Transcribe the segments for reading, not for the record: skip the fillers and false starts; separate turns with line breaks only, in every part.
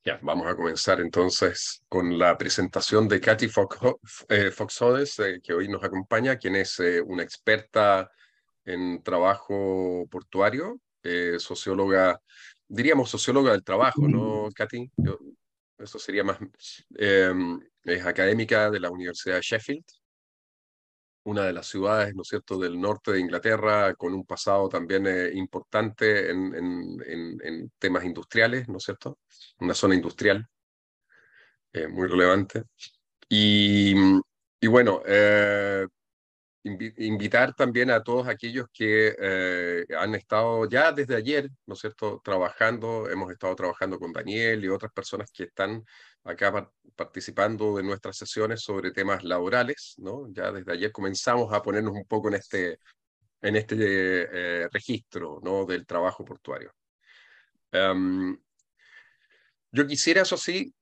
Ya, vamos a comenzar entonces con la presentación de Katy Foxhodes, que hoy nos acompaña, quien es una experta en trabajo portuario, socióloga, diríamos socióloga del trabajo, ¿no, Katy? Eso sería más, eh, es académica de la Universidad de Sheffield, una de las ciudades, ¿no es cierto?, del norte de Inglaterra, con un pasado también importante en temas industriales, ¿no es cierto? Una zona industrial muy relevante. Y, y bueno, invitar también a todos aquellos que han estado ya desde ayer, ¿no es cierto?, trabajando, hemos estado trabajando con Daniel y otras personas que están acá participando de nuestras sesiones sobre temas laborales, ¿no? Ya desde ayer comenzamos a ponernos un poco en este registro, ¿no?, del trabajo portuario. Yo quisiera, eso sí,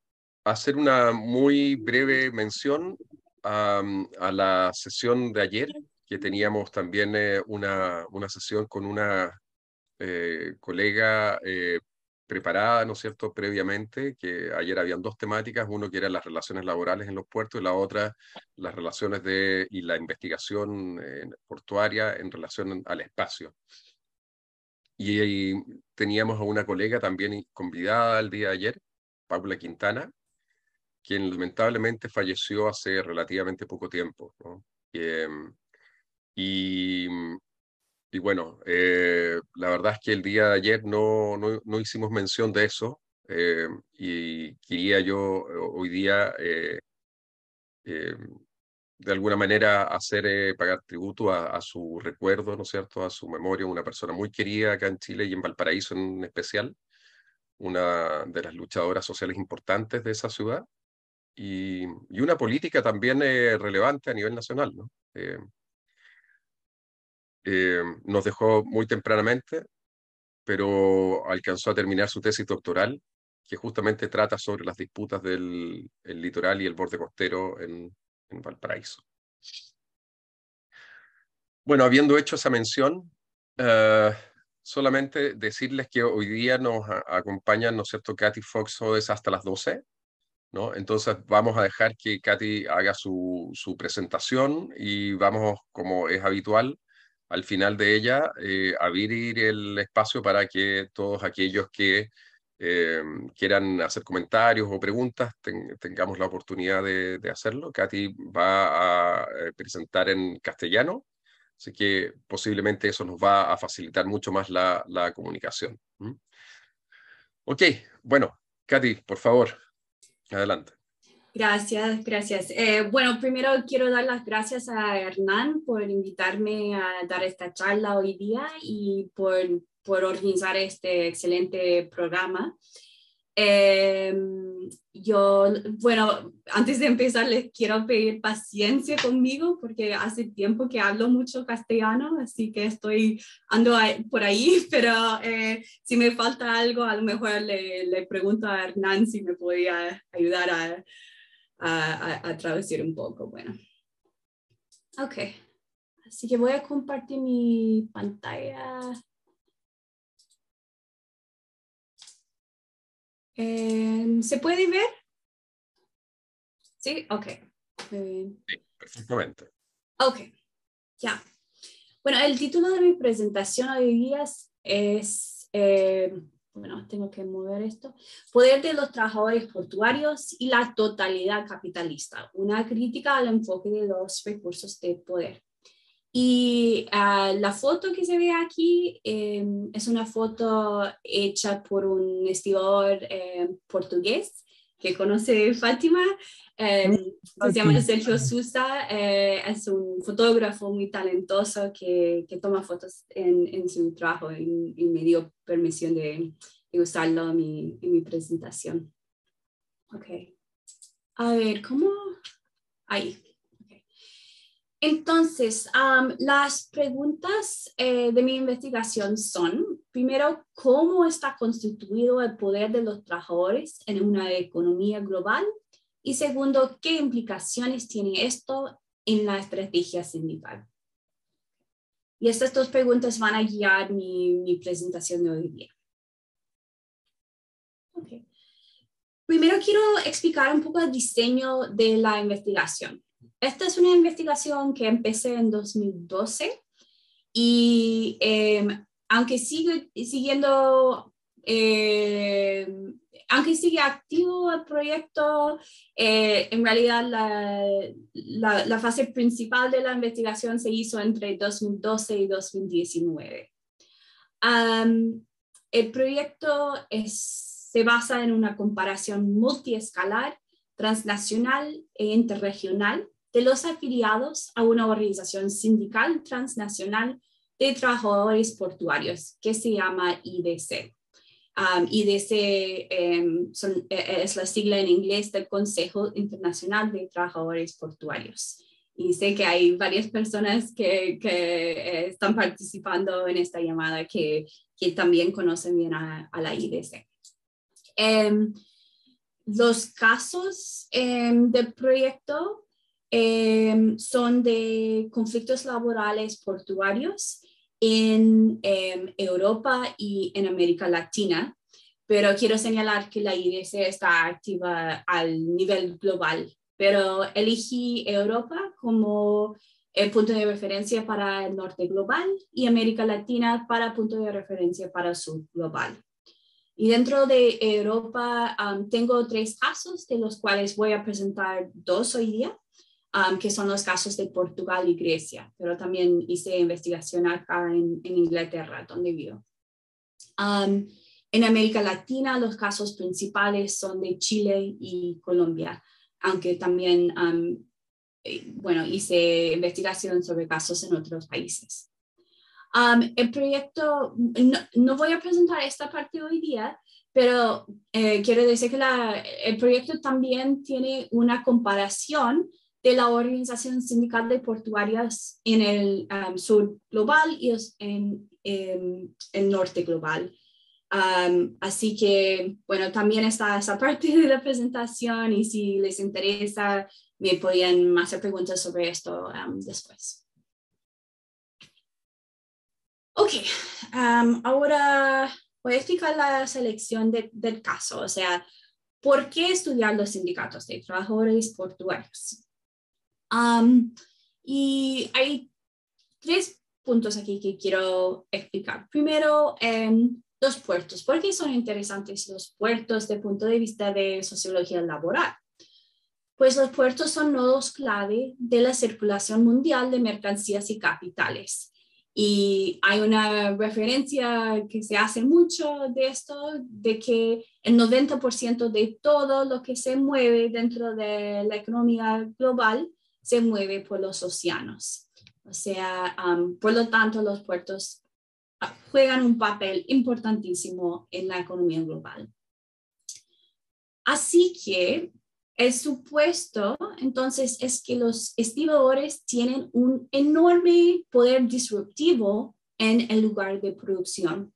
hacer una muy breve mención a la sesión de ayer, que teníamos también una sesión con una colega preparada, ¿no es cierto?, previamente, que ayer habían dos temáticas, uno que eran las relaciones laborales en los puertos y la otra las relaciones y la investigación portuaria en relación al espacio. Y teníamos a una colega también convidada el día de ayer, Paula Quintana, quien lamentablemente falleció hace relativamente poco tiempo, ¿no? Y, y bueno, la verdad es que el día de ayer no hicimos mención de eso, y quería yo hoy día eh, de alguna manera hacer pagar tributo a su recuerdo, ¿no es cierto?, a su memoria, una persona muy querida acá en Chile y en Valparaíso en especial, una de las luchadoras sociales importantes de esa ciudad y una política también relevante a nivel nacional, ¿no? Nos dejó muy tempranamente, pero alcanzó a terminar su tesis doctoral, que justamente trata sobre las disputas del el litoral y el borde costero en Valparaíso. Bueno, habiendo hecho esa mención, eh, solamente decirles que hoy día nos acompañan, ¿no es cierto?, Katy Foxhodes hasta las 12. ¿No? Entonces vamos a dejar que Katy haga su presentación y vamos, como es habitual, al final de ella, abrir el espacio para que todos aquellos que quieran hacer comentarios o preguntas tengamos la oportunidad de hacerlo. Katy va a presentar en castellano, así que posiblemente eso nos va a facilitar mucho más la comunicación. ¿Mm? Ok, bueno, Katy, por favor, adelante.
Gracias, gracias. Bueno, primero quiero dar las gracias a Hernán por invitarme a dar esta charla hoy día y por organizar este excelente programa. Eh, bueno, antes de empezar les quiero pedir paciencia conmigo porque hace tiempo que hablo mucho castellano, así que ando por ahí, pero si me falta algo, a lo mejor le pregunto a Hernán si me podía ayudar a traducir un poco. Bueno, ok. Así que voy a compartir mi pantalla. ¿Se puede ver? Sí, ok. Muy bien.
Sí, perfectamente.
Ok, ya. Bueno, el título de mi presentación hoy día bueno, tengo que mover esto. Poder de los trabajadores portuarios y la totalidad capitalista. Una crítica al enfoque de los recursos de poder. Y la foto que se ve aquí es una foto hecha por un estibador portugués que conoce Fátima, que se llama Sergio Sousa. Es un fotógrafo muy talentoso que toma fotos en su trabajo y me dio permisión de usarlo en mi presentación. Ok. A ver, ¿cómo? Ahí. Entonces, las preguntas de mi investigación son, primero, ¿cómo está constituido el poder de los trabajadores en una economía global? Y segundo, ¿qué implicaciones tiene esto en la estrategia sindical? Y estas dos preguntas van a guiar mi presentación de hoy día. Okay. Primero quiero explicar un poco el diseño de la investigación. Esta es una investigación que empecé en 2012 y aunque sigue activo el proyecto, en realidad la fase principal de la investigación se hizo entre 2012 y 2019. El proyecto se basa en una comparación multiescalar, transnacional e interregional de los afiliados a una organización sindical transnacional de trabajadores portuarios que se llama IDC. IDC es la sigla en inglés del Consejo Internacional de Trabajadores Portuarios. Y sé que hay varias personas que están participando en esta llamada que también conocen bien a la IDC. Los casos del proyecto son de conflictos laborales portuarios en Europa y en América Latina, pero quiero señalar que la IDC está activa al nivel global, pero elegí Europa como el punto de referencia para el norte global y América Latina para punto de referencia para el sur global. Y dentro de Europa tengo 3 casos, de los cuales voy a presentar 2 hoy día, que son los casos de Portugal y Grecia, pero también hice investigación acá en Inglaterra, donde vivo. En América Latina, los casos principales son de Chile y Colombia, aunque también, hice investigación sobre casos en otros países. El proyecto, no voy a presentar esta parte hoy día, pero quiero decir que el proyecto también tiene una comparación de la Organización Sindical de Portuarias en el sur global y en el norte global. Así que, bueno, también está esa parte de la presentación y si les interesa, me podían hacer preguntas sobre esto después. Ok, ahora voy a explicar la selección del caso, o sea, ¿por qué estudiar los sindicatos de trabajadores portuarios? Y hay 3 puntos aquí que quiero explicar. Primero, los puertos. ¿Por qué son interesantes los puertos desde el punto de vista de sociología laboral? Pues los puertos son nodos clave de la circulación mundial de mercancías y capitales. Y hay una referencia que se hace mucho de esto, de que el 90% de todo lo que se mueve dentro de la economía global se mueve por los océanos. O sea, por lo tanto, los puertos juegan un papel importantísimo en la economía global. Así que el supuesto, entonces, es que los estibadores tienen un enorme poder disruptivo en el lugar de producción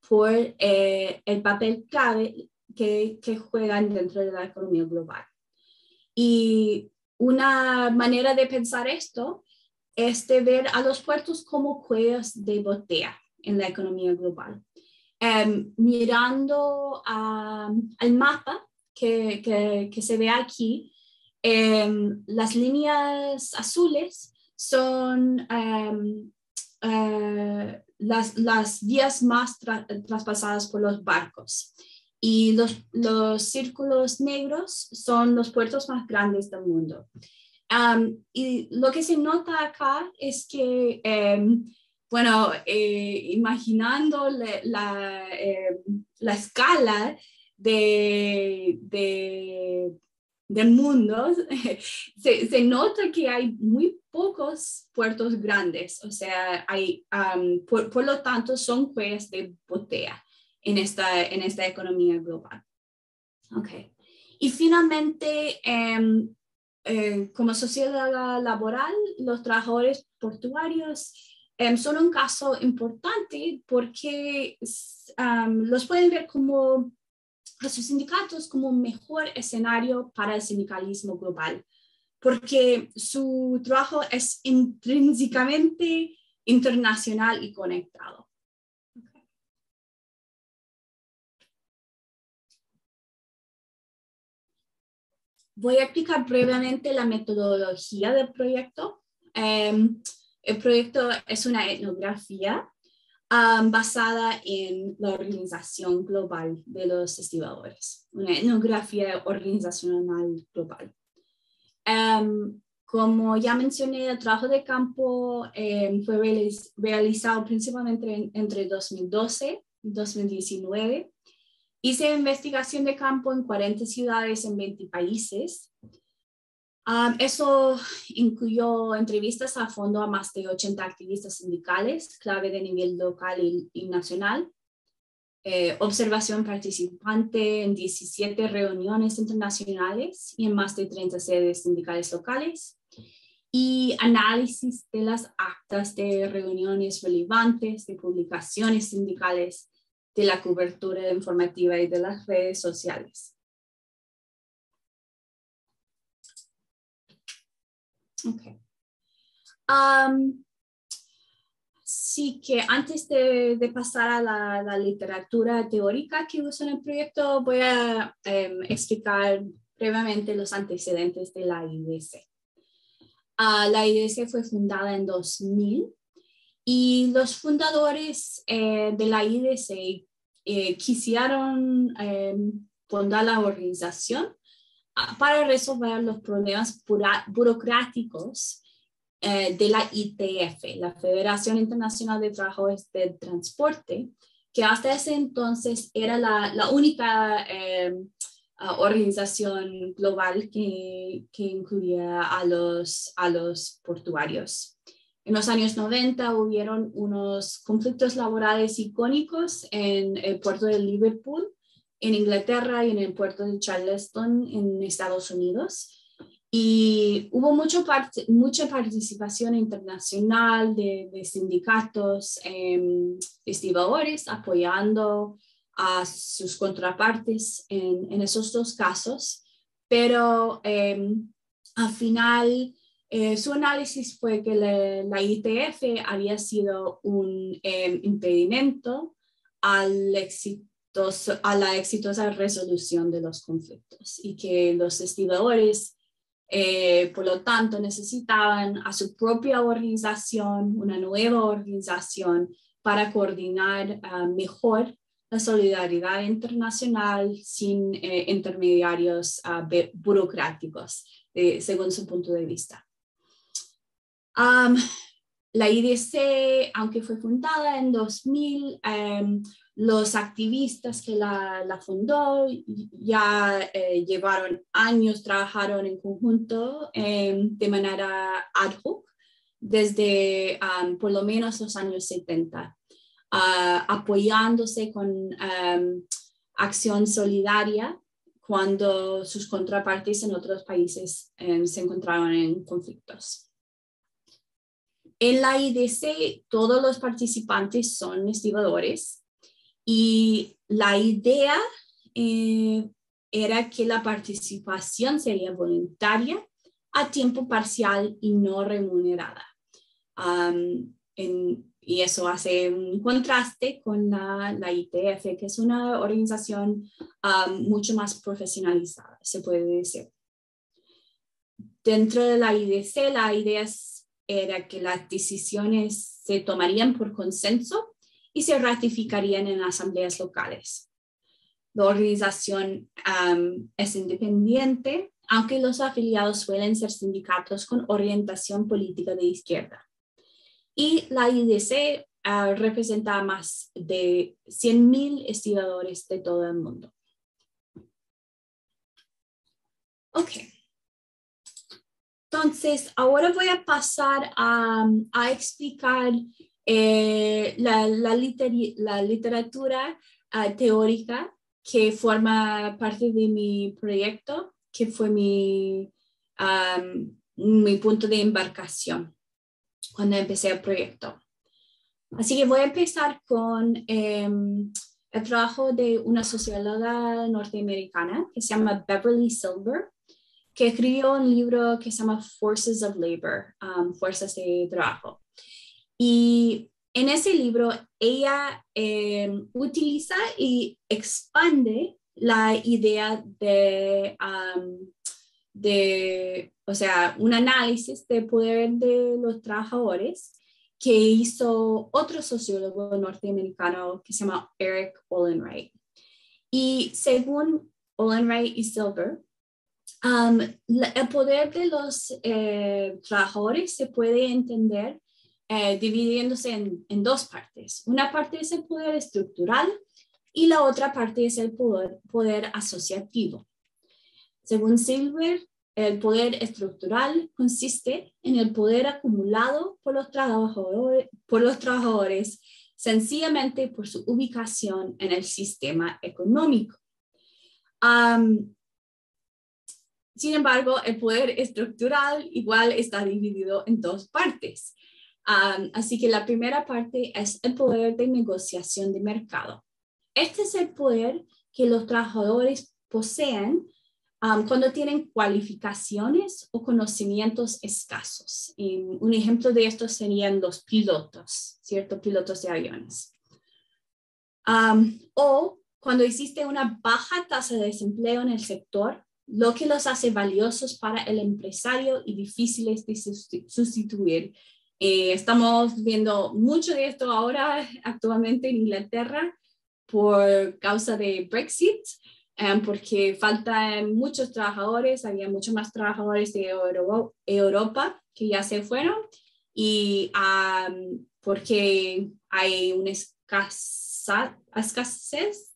por el papel clave que juegan dentro de la economía global. Y una manera de pensar esto es de ver a los puertos como cuellos de botella en la economía global. Mirando al mapa que se ve aquí, las líneas azules son las vías más traspasadas por los barcos. Y los círculos negros son los puertos más grandes del mundo. Y lo que se nota acá es que, imaginando la escala del mundo, se nota que hay muy pocos puertos grandes, o sea, por lo tanto son cuellos de botella en esta economía global. Okay. Y finalmente, como sociedad laboral, los trabajadores portuarios son un caso importante porque los pueden ver como a sus sindicatos como un mejor escenario para el sindicalismo global, porque su trabajo es intrínsecamente internacional y conectado. Voy a explicar brevemente la metodología del proyecto. El proyecto es una etnografía basada en la organización global de los estibadores, una etnografía organizacional global. Como ya mencioné, el trabajo de campo fue realizado principalmente entre 2012 y 2019. Hice investigación de campo en 40 ciudades en 20 países. Eso incluyó entrevistas a fondo a más de 80 activistas sindicales, clave de nivel local y nacional, observación participante en 17 reuniones internacionales y en más de 30 sedes sindicales locales, y análisis de las actas de reuniones relevantes, de publicaciones sindicales, de la cobertura informativa y de las redes sociales. Okay. Sí que antes de pasar a la literatura teórica que uso en el proyecto, voy a explicar brevemente los antecedentes de la IDC. La IDC fue fundada en 2000 y los fundadores de la IDC quisieron fundar la organización para resolver los problemas burocráticos de la ITF, la Federación Internacional de Trabajadores del Transporte, que hasta ese entonces era la única organización global que incluía a los portuarios. En los años 90 hubieron unos conflictos laborales icónicos en el puerto de Liverpool, en Inglaterra, y en el puerto de Charleston, en Estados Unidos. Y hubo mucha participación internacional de sindicatos, estibadores, apoyando a sus contrapartes en esos dos casos. Pero al final, su análisis fue que la ITF había sido un impedimento a la exitosa resolución de los conflictos, y que los estibadores, por lo tanto, necesitaban a su propia organización, una nueva organización, para coordinar mejor la solidaridad internacional sin intermediarios burocráticos, según su punto de vista. La IDC, aunque fue fundada en 2000, los activistas que la fundó ya llevaron años, trabajaron en conjunto de manera ad hoc desde por lo menos los años 70, apoyándose con acción solidaria cuando sus contrapartes en otros países se encontraban en conflictos. En la IDC, todos los participantes son estibadores, y la idea era que la participación sería voluntaria, a tiempo parcial y no remunerada. Y eso hace un contraste con la ITF, que es una organización mucho más profesionalizada, se puede decir. Dentro de la IDC, la idea era que las decisiones se tomarían por consenso y se ratificarían en asambleas locales. La organización es independiente, aunque los afiliados suelen ser sindicatos con orientación política de izquierda. Y la IDC representa a más de 100,000 estibadores de todo el mundo. Ok. Entonces, ahora voy a pasar a explicar la literatura teórica que forma parte de mi proyecto, que fue mi punto de embarcación cuando empecé el proyecto. Así que voy a empezar con el trabajo de una socióloga norteamericana que se llama Beverly Silver, que escribió un libro que se llama Forces of Labor, Fuerzas de Trabajo. Y en ese libro ella utiliza y expande la idea de un análisis del poder de los trabajadores que hizo otro sociólogo norteamericano que se llama Eric Olin Wright. Y según Olin Wright y Silver, el poder de los trabajadores se puede entender dividiéndose en dos partes. Una parte es el poder estructural y la otra parte es el poder asociativo. Según Silver, el poder estructural consiste en el poder acumulado por los trabajadores sencillamente por su ubicación en el sistema económico. Sin embargo, el poder estructural igual está dividido en dos partes. Así que la primera parte es el poder de negociación de mercado. Este es el poder que los trabajadores poseen cuando tienen cualificaciones o conocimientos escasos. Un ejemplo de esto serían los pilotos, ¿cierto? Pilotos de aviones. O cuando existe una baja tasa de desempleo en el sector, lo que los hace valiosos para el empresario y difíciles de sustituir. Estamos viendo mucho de esto ahora actualmente en Inglaterra por causa de Brexit, porque faltan muchos trabajadores, había muchos más trabajadores de Europa que ya se fueron y porque hay una escasez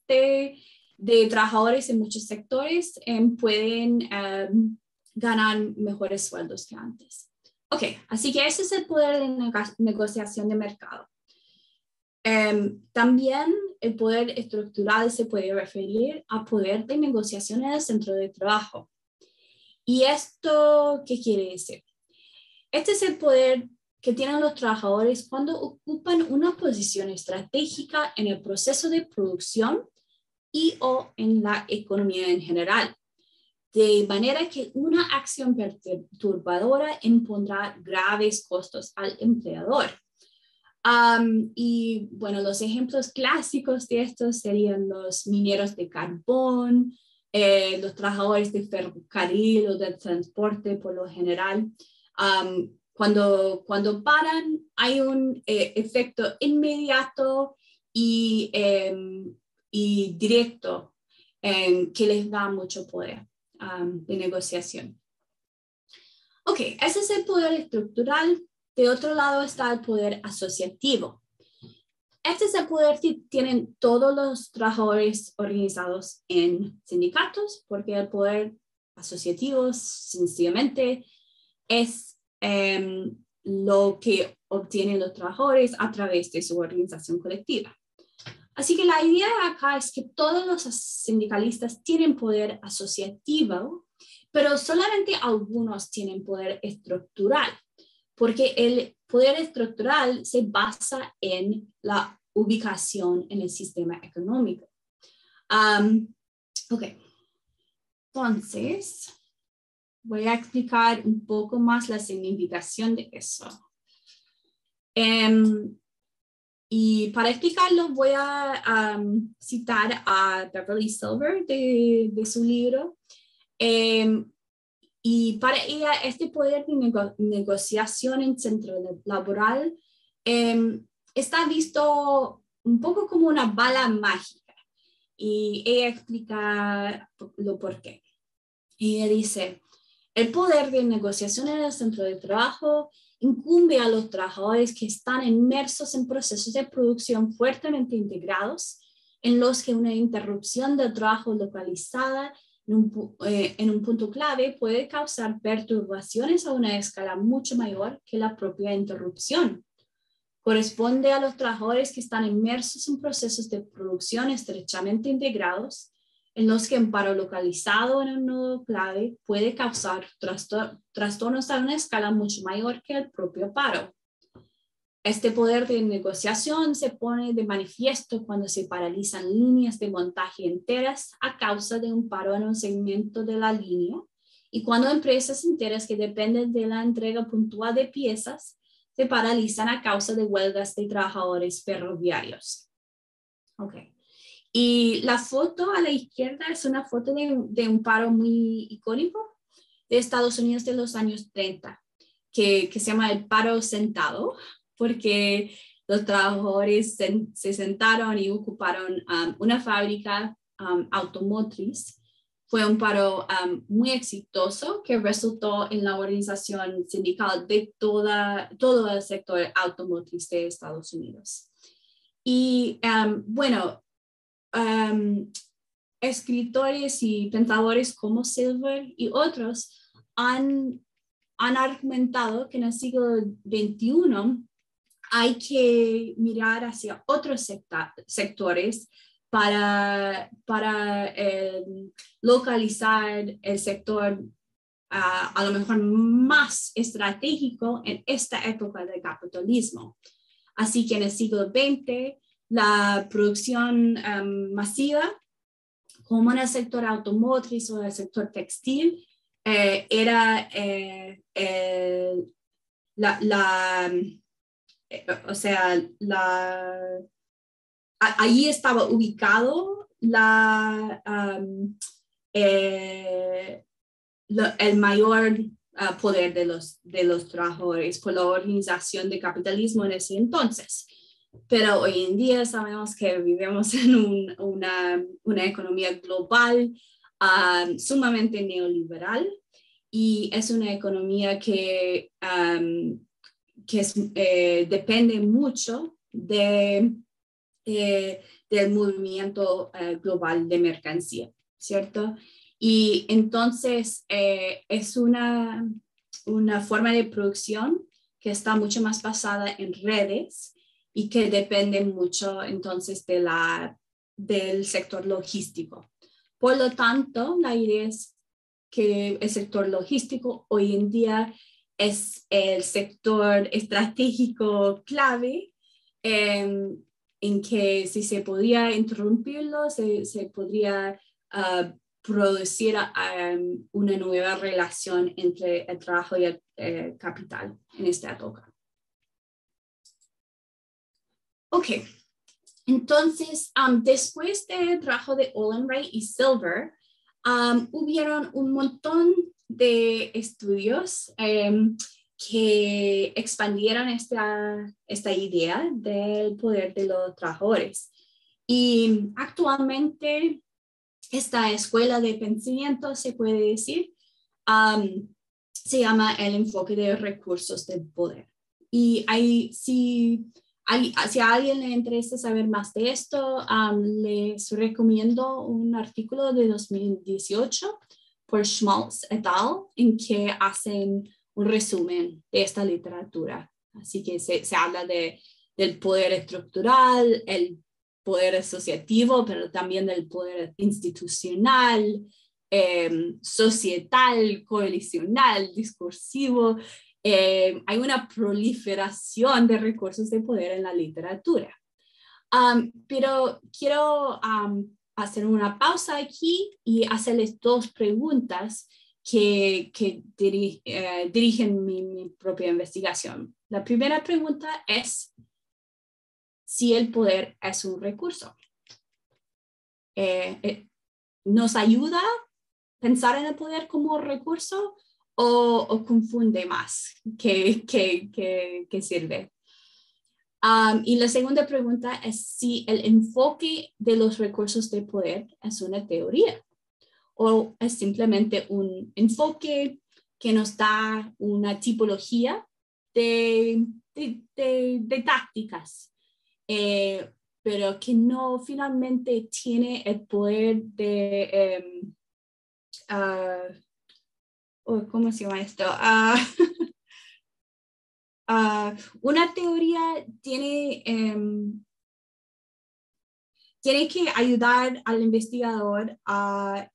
de trabajadores en muchos sectores, pueden ganar mejores sueldos que antes. Ok, así que ese es el poder de negociación de mercado. También el poder estructural se puede referir a poder de negociación en el centro de trabajo. ¿Y esto qué quiere decir? Este es el poder que tienen los trabajadores cuando ocupan una posición estratégica en el proceso de producción y o en la economía en general, de manera que una acción perturbadora impondrá graves costos al empleador. Y bueno, los ejemplos clásicos de estos serían los mineros de carbón, los trabajadores de ferrocarril o del transporte por lo general. Cuando paran, hay un efecto inmediato y directo que les da mucho poder de negociación. Ok, ese es el poder estructural. De otro lado está el poder asociativo. Este es el poder que tienen todos los trabajadores organizados en sindicatos, porque el poder asociativo sencillamente es lo que obtienen los trabajadores a través de su organización colectiva. Así que la idea acá es que todos los sindicalistas tienen poder asociativo, pero solamente algunos tienen poder estructural, porque el poder estructural se basa en la ubicación en el sistema económico. Ok, entonces voy a explicar un poco más la significación de eso. Y para explicarlo voy a citar a Beverly Silver de su libro. Y para ella este poder de negociación en centro laboral está visto un poco como una bala mágica. Y ella explica lo por qué. Y ella dice, el poder de negociación en el centro de trabajo incumbe a los trabajadores que están inmersos en procesos de producción fuertemente integrados, en los que una interrupción del trabajo localizada en un punto clave puede causar perturbaciones a una escala mucho mayor que la propia interrupción. Corresponde a los trabajadores que están inmersos en procesos de producción estrechamente integrados, en los que un paro localizado en un nodo clave puede causar trastornos a una escala mucho mayor que el propio paro. Este poder de negociación se pone de manifiesto cuando se paralizan líneas de montaje enteras a causa de un paro en un segmento de la línea y cuando empresas enteras que dependen de la entrega puntual de piezas se paralizan a causa de huelgas de trabajadores ferroviarios. Okay. Y la foto a la izquierda es una foto de un paro muy icónico de Estados Unidos de los años 30, que se llama el paro sentado, porque los trabajadores se sentaron y ocuparon una fábrica automotriz. Fue un paro muy exitoso que resultó en la organización sindical de todo el sector automotriz de Estados Unidos. Y bueno, escritores y pensadores como Silver y otros han argumentado que en el siglo XXI hay que mirar hacia otros sectores para localizar el sector a lo mejor más estratégico en esta época del capitalismo. Así que en el siglo XX, la producción masiva, como en el sector automotriz o el sector textil, era allí estaba ubicado el mayor poder de los trabajadores por la organización de capitalismo en ese entonces. Pero hoy en día sabemos que vivimos en una economía global sumamente neoliberal, y es una economía que depende mucho del movimiento global de mercancía, ¿cierto? Y entonces es una forma de producción que está mucho más basada en redes y que depende mucho entonces del sector logístico. Por lo tanto, la idea es que el sector logístico hoy en día es el sector estratégico clave, en que si se podría interrumpirlo, se podría producir una nueva relación entre el trabajo y el capital en esta época. Ok, entonces después del trabajo de Olin, Wright y Silver, hubieron un montón de estudios que expandieron esta idea del poder de los trabajadores. Y actualmente esta escuela de pensamiento, se puede decir, se llama el enfoque de recursos del poder. Y si a alguien le interesa saber más de esto, les recomiendo un artículo de 2018 por Schmaltz et al., en que hacen un resumen de esta literatura. Así que se habla del poder estructural, el poder asociativo, pero también del poder institucional, societal, coalicional, discursivo. Hay una proliferación de recursos de poder en la literatura. Pero quiero hacer una pausa aquí y hacerles dos preguntas que dirigen mi propia investigación. La primera pregunta es si el poder es un recurso. ¿Nos ayuda a pensar en el poder como recurso o confunde más que sirve? Y la segunda pregunta es si el enfoque de los recursos de poder es una teoría o es simplemente un enfoque que nos da una tipología de tácticas, pero que no finalmente tiene el poder de, ¿cómo se llama esto? Una teoría tiene que ayudar al investigador a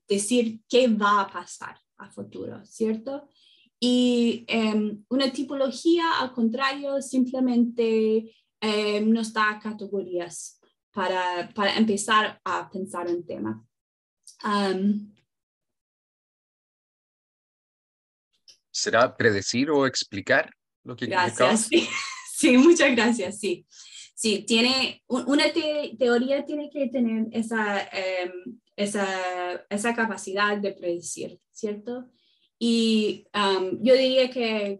decir qué va a pasar a futuro, ¿cierto? Y una tipología, al contrario, simplemente nos da categorías para empezar a pensar un tema.
¿Será predecir o explicar lo que
Gracias, sí. Sí, muchas gracias, sí. Sí, tiene una teoría tiene que tener esa capacidad de predecir, ¿cierto? Y yo diría que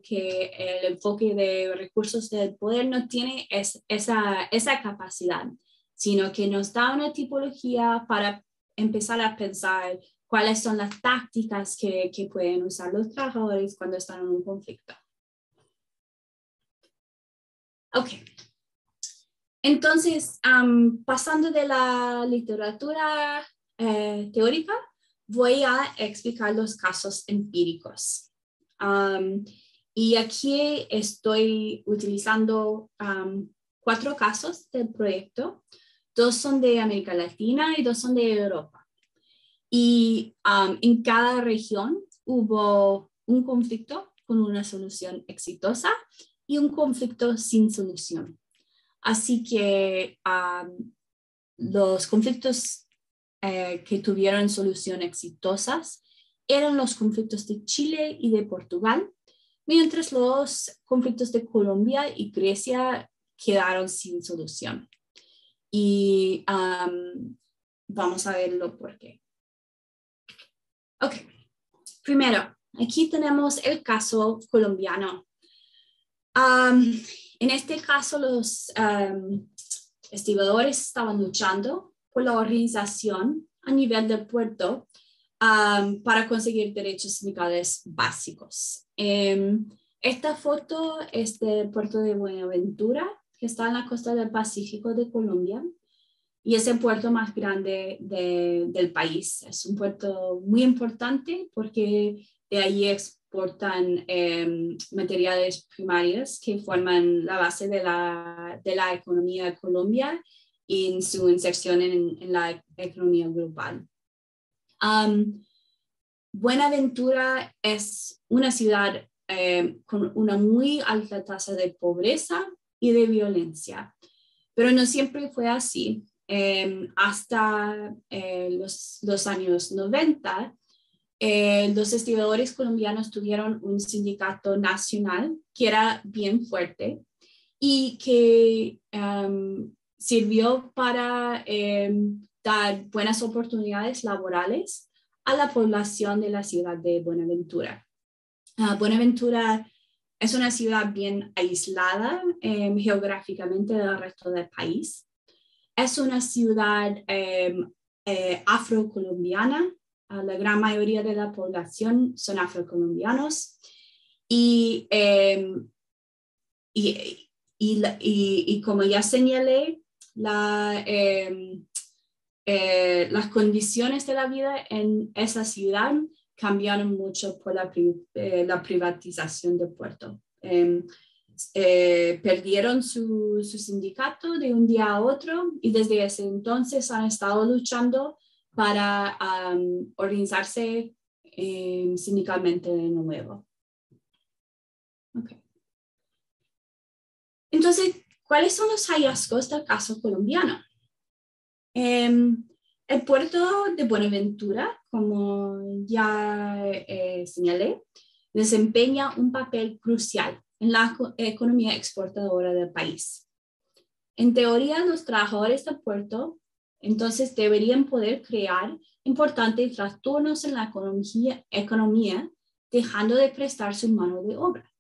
el enfoque de recursos del poder no tiene esa capacidad, sino que nos da una tipología para empezar a pensar cuáles son las tácticas que pueden usar los trabajadores cuando están en un conflicto. Ok. Entonces, pasando de la literatura teórica, voy a explicar los casos empíricos. Y aquí estoy utilizando 4 casos del proyecto. 2 son de América Latina y 2 son de Europa. Y en cada región hubo un conflicto con una solución exitosa y un conflicto sin solución. Así que los conflictos que tuvieron solución exitosas eran los conflictos de Chile y de Portugal, mientras los conflictos de Colombia y Grecia quedaron sin solución. Y vamos a verlo por qué. Ok, primero, aquí tenemos el caso colombiano. En este caso, los estibadores estaban luchando por la organización a nivel del puerto para conseguir derechos sindicales básicos. Esta foto es del puerto de Buenaventura, que está en la costa del Pacífico de Colombia, y es el puerto más grande del país. Es un puerto muy importante porque de ahí exportan materiales primarios que forman la base de la economía de Colombia y en su inserción en la economía global. Buenaventura es una ciudad con una muy alta tasa de pobreza y de violencia, pero no siempre fue así. Hasta los años 90, los estibadores colombianos tuvieron un sindicato nacional que era bien fuerte y que sirvió para dar buenas oportunidades laborales a la población de la ciudad de Buenaventura. Buenaventura es una ciudad bien aislada geográficamente del resto del país. Es una ciudad afrocolombiana. La gran mayoría de la población son afrocolombianos. Y como ya señalé, las condiciones de la vida en esa ciudad cambiaron mucho por la privatización del puerto. Perdieron su sindicato de un día a otro y desde ese entonces han estado luchando para organizarse sindicalmente de nuevo. Okay. Entonces, ¿cuáles son los hallazgos del caso colombiano? El puerto de Buenaventura, como ya señalé, desempeña un papel crucial en la economía exportadora del país. En teoría, los trabajadores del puerto entonces deberían poder crear importantes trastornos en la economía, dejando de prestar su mano de obra.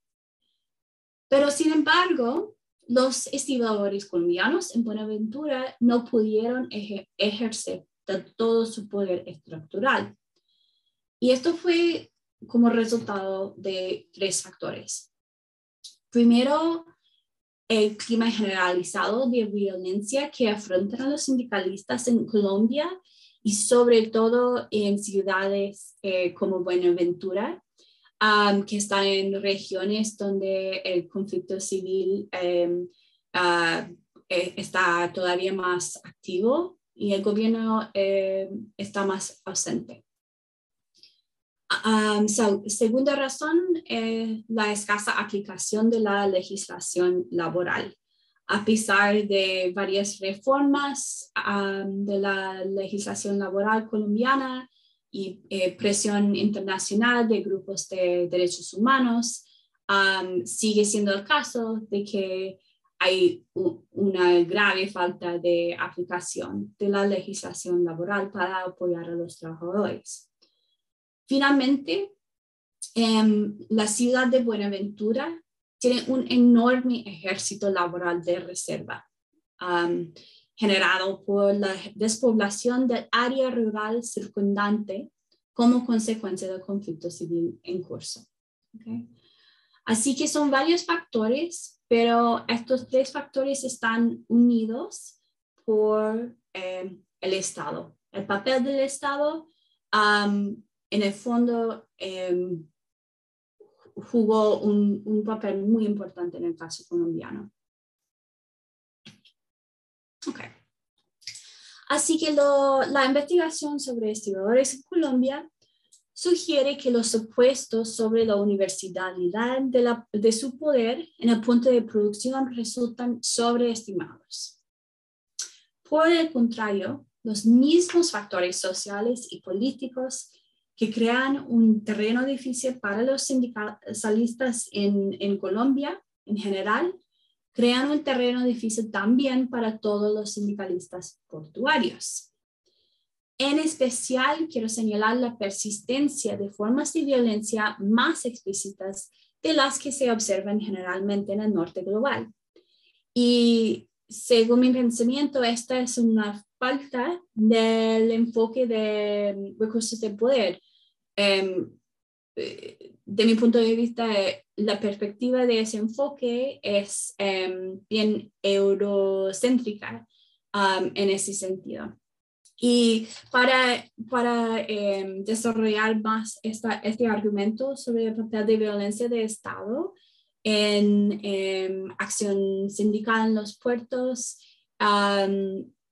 Pero sin embargo, los estibadores colombianos en Buenaventura no pudieron ejercer todo su poder estructural. Y esto fue como resultado de 3 factores. Primero, el clima generalizado de violencia que afrontan los sindicalistas en Colombia y sobre todo en ciudades como Buenaventura, que están en regiones donde el conflicto civil está todavía más activo y el gobierno está más ausente. Segunda razón, la escasa aplicación de la legislación laboral. A pesar de varias reformas de la legislación laboral colombiana y presión internacional de grupos de derechos humanos, sigue siendo el caso de que hay una grave falta de aplicación de la legislación laboral para apoyar a los trabajadores. Finalmente, La ciudad de Buenaventura tiene un enorme ejército laboral de reserva, generado por la despoblación del área rural circundante como consecuencia del conflicto civil en curso. Okay. Así que son varios factores, pero estos 3 factores están unidos por el Estado. El papel del Estado, en el fondo, jugó un papel muy importante en el caso colombiano. Okay. Así que la investigación sobre estibadores en Colombia sugiere que los supuestos sobre la universalidad de su poder en el punto de producción resultan sobreestimados. Por el contrario, los mismos factores sociales y políticos que crean un terreno difícil para los sindicalistas en Colombia en general, crean un terreno difícil también para todos los sindicalistas portuarios. En especial, quiero señalar la persistencia de formas de violencia más explícitas de las que se observan generalmente en el norte global. Y según mi pensamiento, esta es una falta del enfoque de recursos de poder. De mi punto de vista, la perspectiva de ese enfoque es bien eurocéntrica en ese sentido. Y para desarrollar más este argumento sobre el papel de violencia de Estado en acción sindical en los puertos,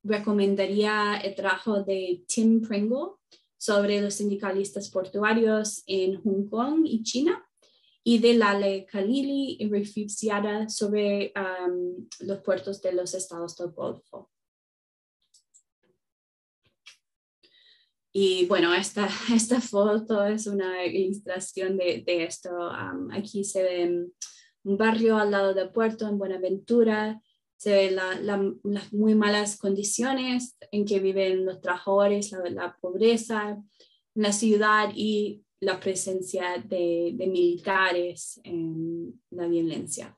recomendaría el trabajo de Tim Pringle sobre los sindicalistas portuarios en Hong Kong y China, y de Lale Khalili y Rafik Ziada sobre los puertos de los estados del Golfo. Y bueno, esta foto es una ilustración de esto. Aquí se ve un barrio al lado del puerto en Buenaventura. Se ven las muy malas condiciones en que viven los trabajadores, la pobreza en la ciudad y la presencia de militares en la violencia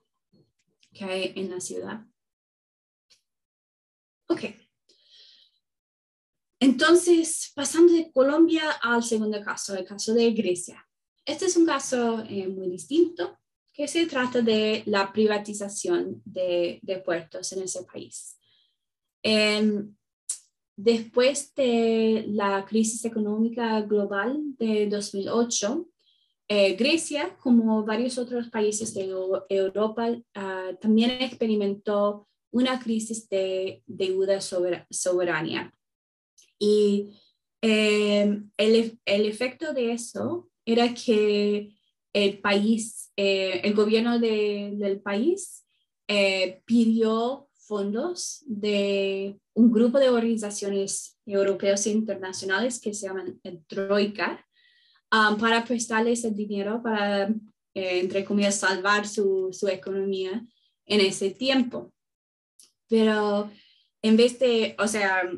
que hay en la ciudad. Ok. Entonces, pasando de Colombia al segundo caso, el caso de Grecia. Este es un caso muy distinto, que se trata de la privatización de puertos en ese país. Después de la crisis económica global de 2008, Grecia, como varios otros países de Europa, también experimentó una crisis de deuda soberana. Y el efecto de eso era que el gobierno del país pidió fondos de un grupo de organizaciones europeas e internacionales que se llaman Troika, para prestarles el dinero para, entre comillas, salvar su economía en ese tiempo. Pero en vez de, o sea,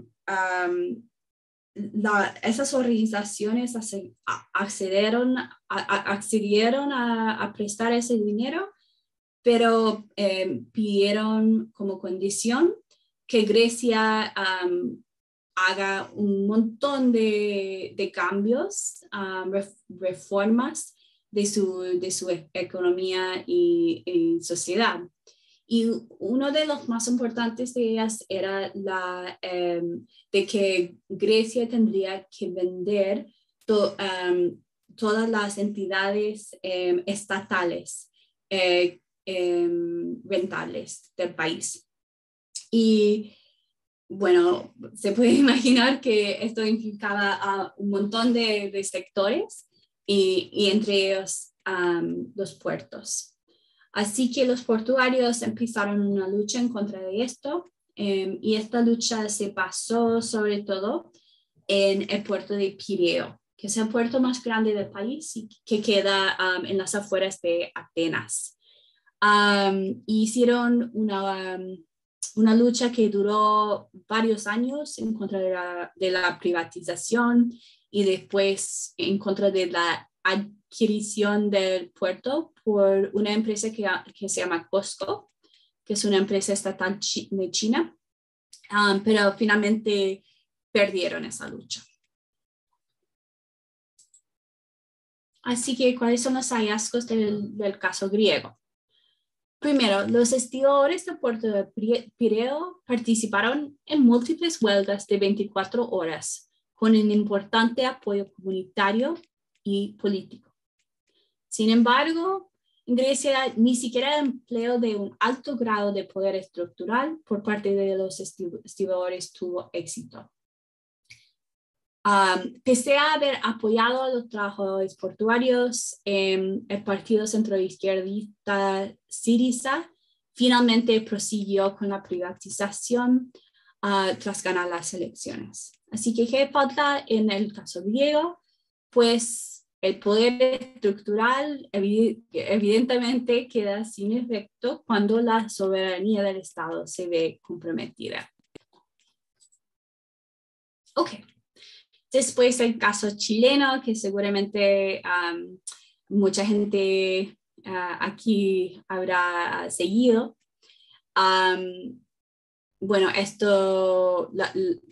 esas organizaciones accedieron a prestar ese dinero, pero pidieron como condición que Grecia haga un montón de cambios, reformas de su economía y sociedad. Y uno de los más importantes de ellas era de que Grecia tendría que vender todas las entidades estatales rentables del país. Y bueno, se puede imaginar que esto implicaba a un montón de sectores y entre ellos los puertos. Así que los portuarios empezaron una lucha en contra de esto, y esta lucha se basó sobre todo en el puerto de Pireo, que es el puerto más grande del país y que queda en las afueras de Atenas. Hicieron una lucha que duró varios años en contra de la privatización y después en contra de la adquisición del puerto por una empresa que se llama COSCO, que es una empresa estatal de China, pero finalmente perdieron esa lucha. Así que, ¿cuáles son los hallazgos del caso griego? Primero, los estibadores del puerto de Pireo participaron en múltiples huelgas de 24 horas con un importante apoyo comunitario y político. Sin embargo, en Grecia ni siquiera el empleo de un alto grado de poder estructural por parte de los estibadores tuvo éxito. Pese a haber apoyado a los trabajadores portuarios, el partido centroizquierdista Syriza finalmente prosiguió con la privatización tras ganar las elecciones. Así que, ¿qué falta en el caso griego? Pues el poder estructural evidentemente queda sin efecto cuando la soberanía del Estado se ve comprometida. Ok. Después el caso chileno, que seguramente mucha gente aquí habrá seguido. Bueno,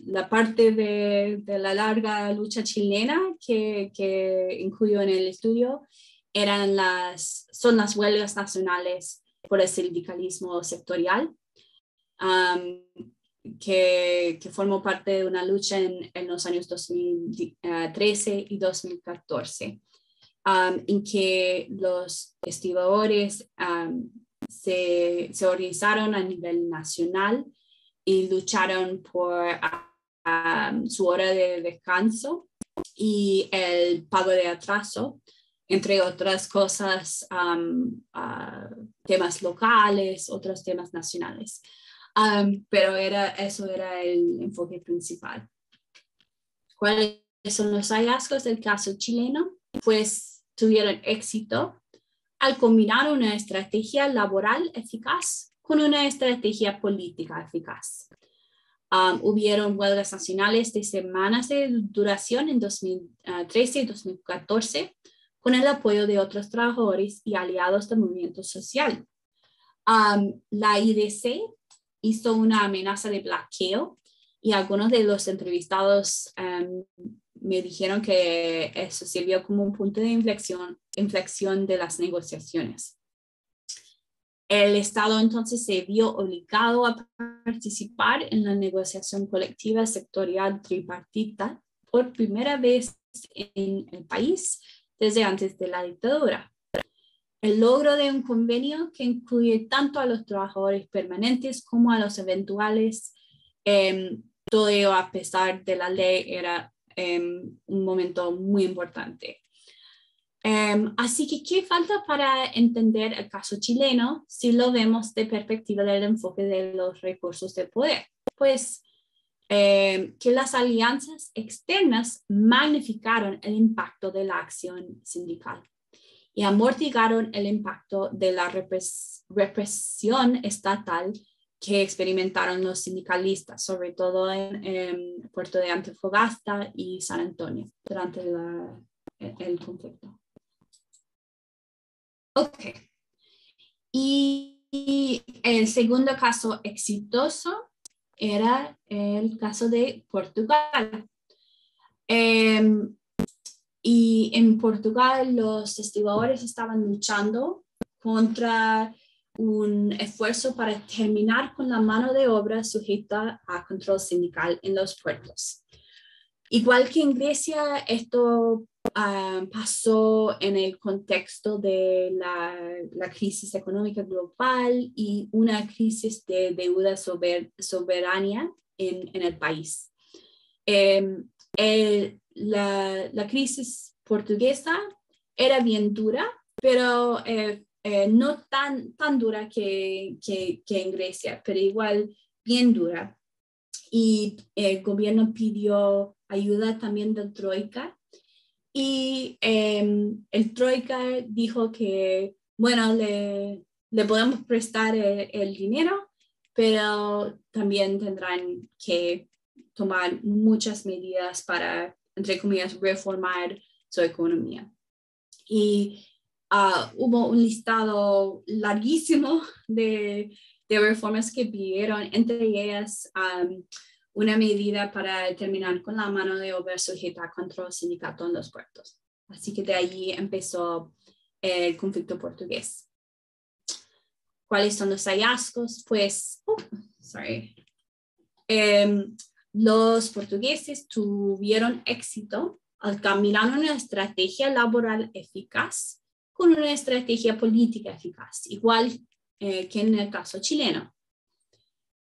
la parte de la larga lucha chilena que incluyo en el estudio son las huelgas nacionales por el sindicalismo sectorial. Que formó parte de una lucha en los años 2013 y 2014, en que los estibadores se organizaron a nivel nacional y lucharon por su hora de descanso y el pago de atraso, entre otras cosas, temas locales, otros temas nacionales. Pero eso era el enfoque principal. ¿Cuáles son los hallazgos del caso chileno? Pues tuvieron éxito al combinar una estrategia laboral eficaz con una estrategia política eficaz. Hubieron huelgas nacionales de semanas de duración en 2013 y 2014 con el apoyo de otros trabajadores y aliados del movimiento social. La IDC hizo una amenaza de bloqueo y algunos de los entrevistados me dijeron que eso sirvió como un punto de inflexión de las negociaciones. El Estado entonces se vio obligado a participar en la negociación colectiva sectorial tripartita por primera vez en el país desde antes de la dictadura. El logro de un convenio que incluye tanto a los trabajadores permanentes como a los eventuales, todo ello a pesar de la ley, era un momento muy importante. Así que, ¿qué falta para entender el caso chileno si lo vemos de perspectiva del enfoque de los recursos de poder? Pues que las alianzas externas magnificaron el impacto de la acción sindical y amortiguaron el impacto de la represión estatal que experimentaron los sindicalistas, sobre todo en el puerto de Antofagasta y San Antonio durante el conflicto. Ok. Y el segundo caso exitoso era el caso de Portugal. Y en Portugal los estibadores estaban luchando contra un esfuerzo para terminar con la mano de obra sujeta a control sindical en los puertos. Igual que en Grecia, esto pasó en el contexto de la crisis económica global y una crisis de deuda soberana en el país. La crisis portuguesa era bien dura, pero no tan dura que en Grecia, pero igual bien dura. Y el gobierno pidió ayuda también del Troika. Y el Troika dijo que, bueno, le podemos prestar el dinero, pero también tendrán que tomar muchas medidas para, entre comillas, reformar su economía. Y hubo un listado larguísimo de reformas que pidieron, entre ellas una medida para terminar con la mano de obra sujeta contra los sindicatos en los puertos. Así que de allí empezó el conflicto portugués. ¿Cuáles son los hallazgos? Pues, los portugueses tuvieron éxito al combinar una estrategia laboral eficaz con una estrategia política eficaz, igual que en el caso chileno.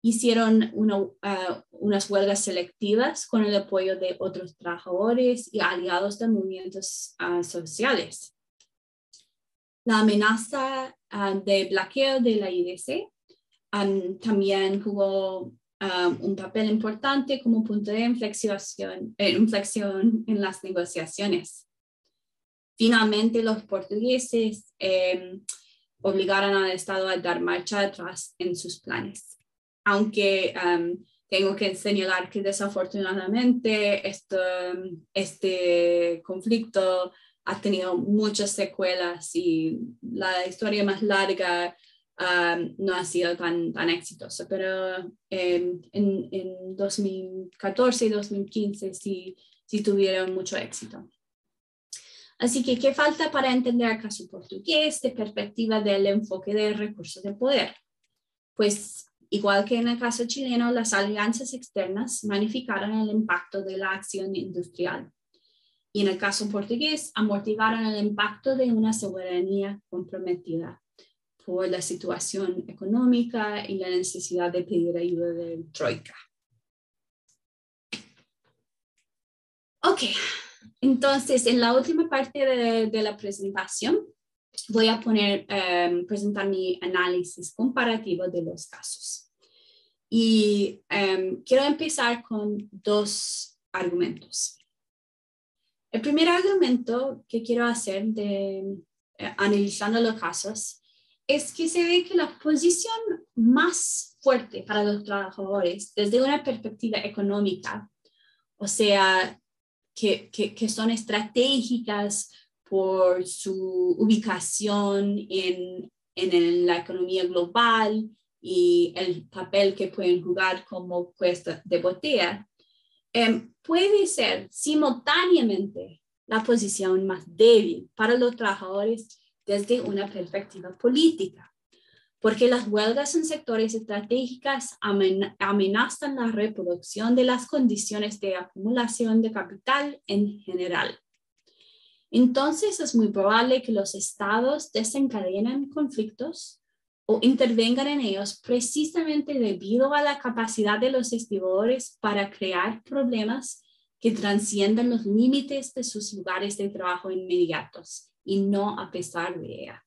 Hicieron unas huelgas selectivas con el apoyo de otros trabajadores y aliados de movimientos sociales. La amenaza de bloqueo de la IDC también jugó un papel importante como punto de inflexión en las negociaciones. Finalmente, los portugueses obligaron al Estado a dar marcha atrás en sus planes. Aunque tengo que señalar que desafortunadamente este conflicto ha tenido muchas secuelas y la historia más larga no ha sido tan exitosa, pero en 2014 y 2015 sí tuvieron mucho éxito. Así que, ¿qué falta para entender el caso portugués de perspectiva del enfoque de recursos de poder? Pues, igual que en el caso chileno, las alianzas externas magnificaron el impacto de la acción industrial. Y en el caso portugués, amortiguaron el impacto de una soberanía comprometida por la situación económica y la necesidad de pedir ayuda de Troika. Ok, entonces en la última parte de la presentación voy a presentar mi análisis comparativo de los casos. Y quiero empezar con dos argumentos. El primer argumento que quiero hacer analizando los casos es que se ve que la posición más fuerte para los trabajadores desde una perspectiva económica, o sea, que son estratégicas por su ubicación en la economía global y el papel que pueden jugar como cuesta de botella, puede ser simultáneamente la posición más débil para los trabajadores desde una perspectiva política, porque las huelgas en sectores estratégicos amenazan la reproducción de las condiciones de acumulación de capital en general. Entonces es muy probable que los estados desencadenen conflictos o intervengan en ellos precisamente debido a la capacidad de los estibadores para crear problemas que trasciendan los límites de sus lugares de trabajo inmediatos y no a pesar de ella.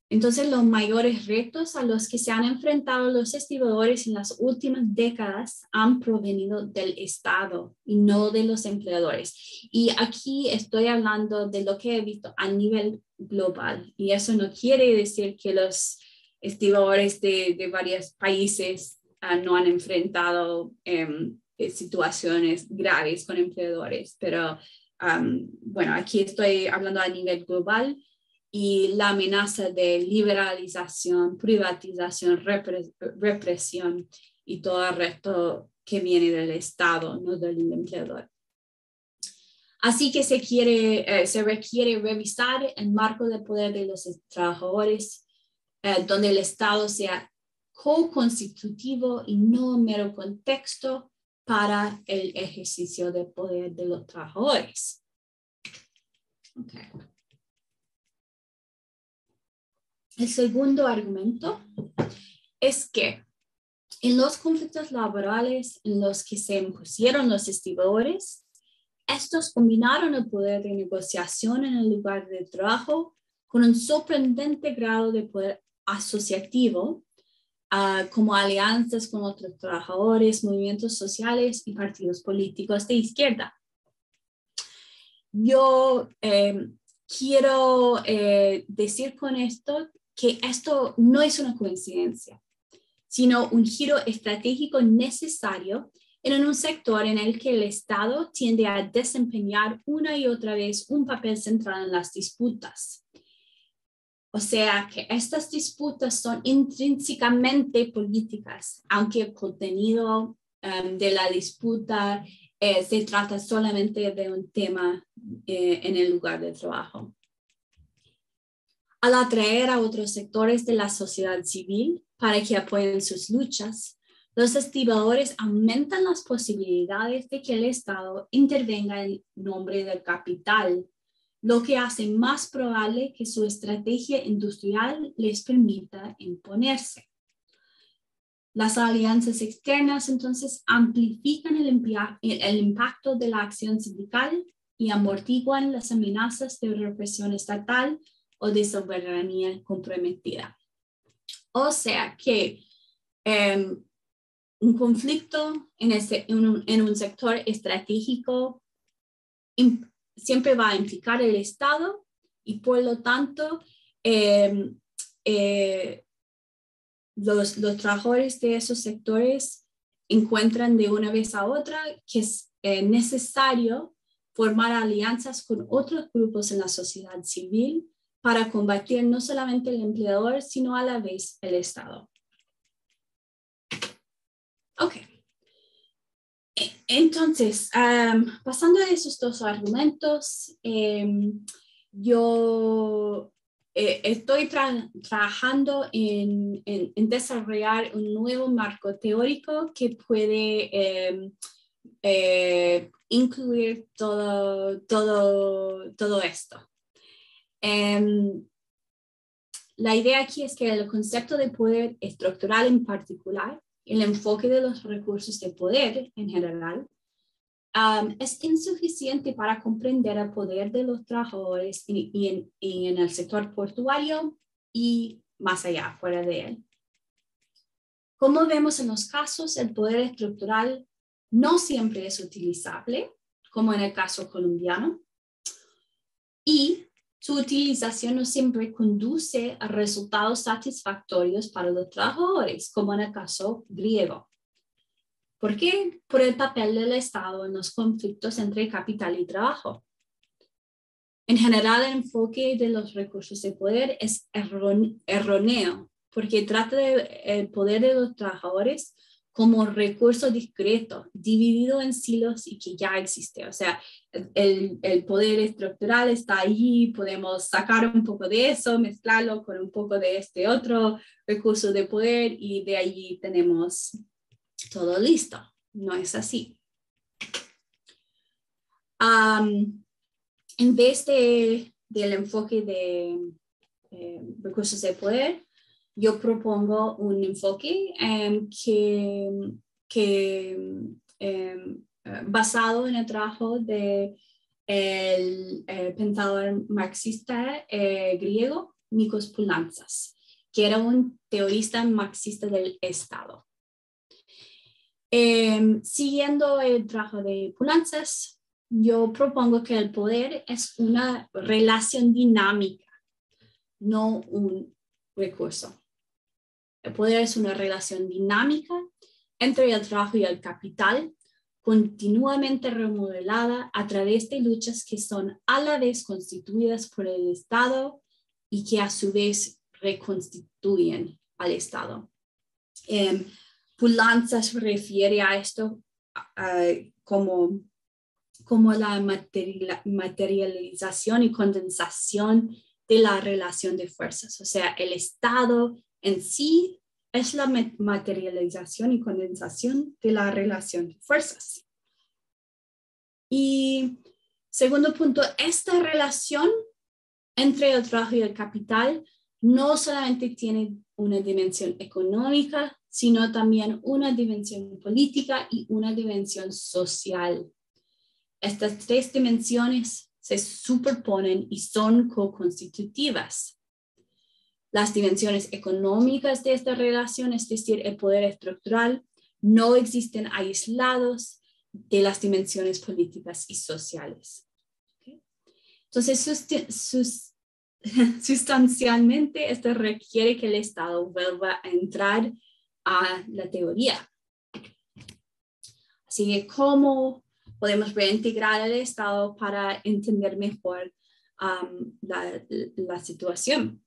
Entonces, los mayores retos a los que se han enfrentado los estibadores en las últimas décadas han provenido del Estado y no de los empleadores. Y aquí estoy hablando de lo que he visto a nivel global. Y eso no quiere decir que los estibadores de varios países no han enfrentado situaciones graves con empleadores. Pero bueno, aquí estoy hablando a nivel global. Y la amenaza de liberalización, privatización, represión y todo el resto que viene del Estado, no del empleador. Así que se requiere revisar el marco de poder de los trabajadores, donde el Estado sea co-constitutivo y no mero contexto para el ejercicio del poder de los trabajadores. Okay. El segundo argumento es que en los conflictos laborales en los que se impusieron los estibadores, estos combinaron el poder de negociación en el lugar de trabajo con un sorprendente grado de poder asociativo, como alianzas con otros trabajadores, movimientos sociales y partidos políticos de izquierda. Yo quiero decir con esto que esto no es una coincidencia, sino un giro estratégico necesario en un sector en el que el Estado tiende a desempeñar una y otra vez un papel central en las disputas. O sea que estas disputas son intrínsecamente políticas, aunque el contenido de la disputa se trata solamente de un tema en el lugar de trabajo. Al atraer a otros sectores de la sociedad civil para que apoyen sus luchas, los estibadores aumentan las posibilidades de que el Estado intervenga en nombre del capital, lo que hace más probable que su estrategia industrial les permita imponerse. Las alianzas externas entonces amplifican el impacto de la acción sindical y amortiguan las amenazas de represión estatal o de soberanía comprometida. O sea que un conflicto en un sector estratégico siempre va a implicar el Estado y por lo tanto los trabajadores de esos sectores encuentran de una vez a otra que es necesario formar alianzas con otros grupos en la sociedad civil para combatir no solamente el empleador, sino a la vez el Estado. Ok. Entonces, pasando a esos dos argumentos, yo estoy trabajando en desarrollar un nuevo marco teórico que puede incluir todo esto. La idea aquí es que el concepto de poder estructural en particular, el enfoque de los recursos de poder en general, es insuficiente para comprender el poder de los trabajadores y en el sector portuario y más allá, fuera de él. Como vemos en los casos, el poder estructural no siempre es utilizable, como en el caso colombiano, y su utilización no siempre conduce a resultados satisfactorios para los trabajadores, como en el caso griego. ¿Por qué? Por el papel del Estado en los conflictos entre capital y trabajo. En general, el enfoque de los recursos de poder es erróneo, porque trata del poder de los trabajadores como recurso discreto, dividido en silos y que ya existe. O sea, el poder estructural está allí, podemos sacar un poco de eso, mezclarlo con un poco de este otro recurso de poder y de allí tenemos todo listo. No es así. En vez del enfoque de recursos de poder, yo propongo un enfoque basado en el trabajo del pensador marxista griego Nikos Poulantzas, que era un teorista marxista del Estado. Siguiendo el trabajo de Poulantzas, yo propongo que el poder es una relación dinámica, no un recurso. El poder es una relación dinámica entre el trabajo y el capital, continuamente remodelada a través de luchas que son a la vez constituidas por el Estado y que a su vez reconstituyen al Estado. Poulantzas se refiere a esto como la materialización y condensación de la relación de fuerzas. O sea, el Estado en sí es la materialización y condensación de la relación de fuerzas. Y segundo punto, esta relación entre el trabajo y el capital no solamente tiene una dimensión económica, sino también una dimensión política y una dimensión social. Estas tres dimensiones se superponen y son co-constitutivas. Las dimensiones económicas de esta relación, es decir, el poder estructural, no existen aislados de las dimensiones políticas y sociales. ¿Okay? Entonces, sustancialmente, esto requiere que el Estado vuelva a entrar a la teoría. Así que cómo podemos reintegrar el Estado para entender mejor la situación.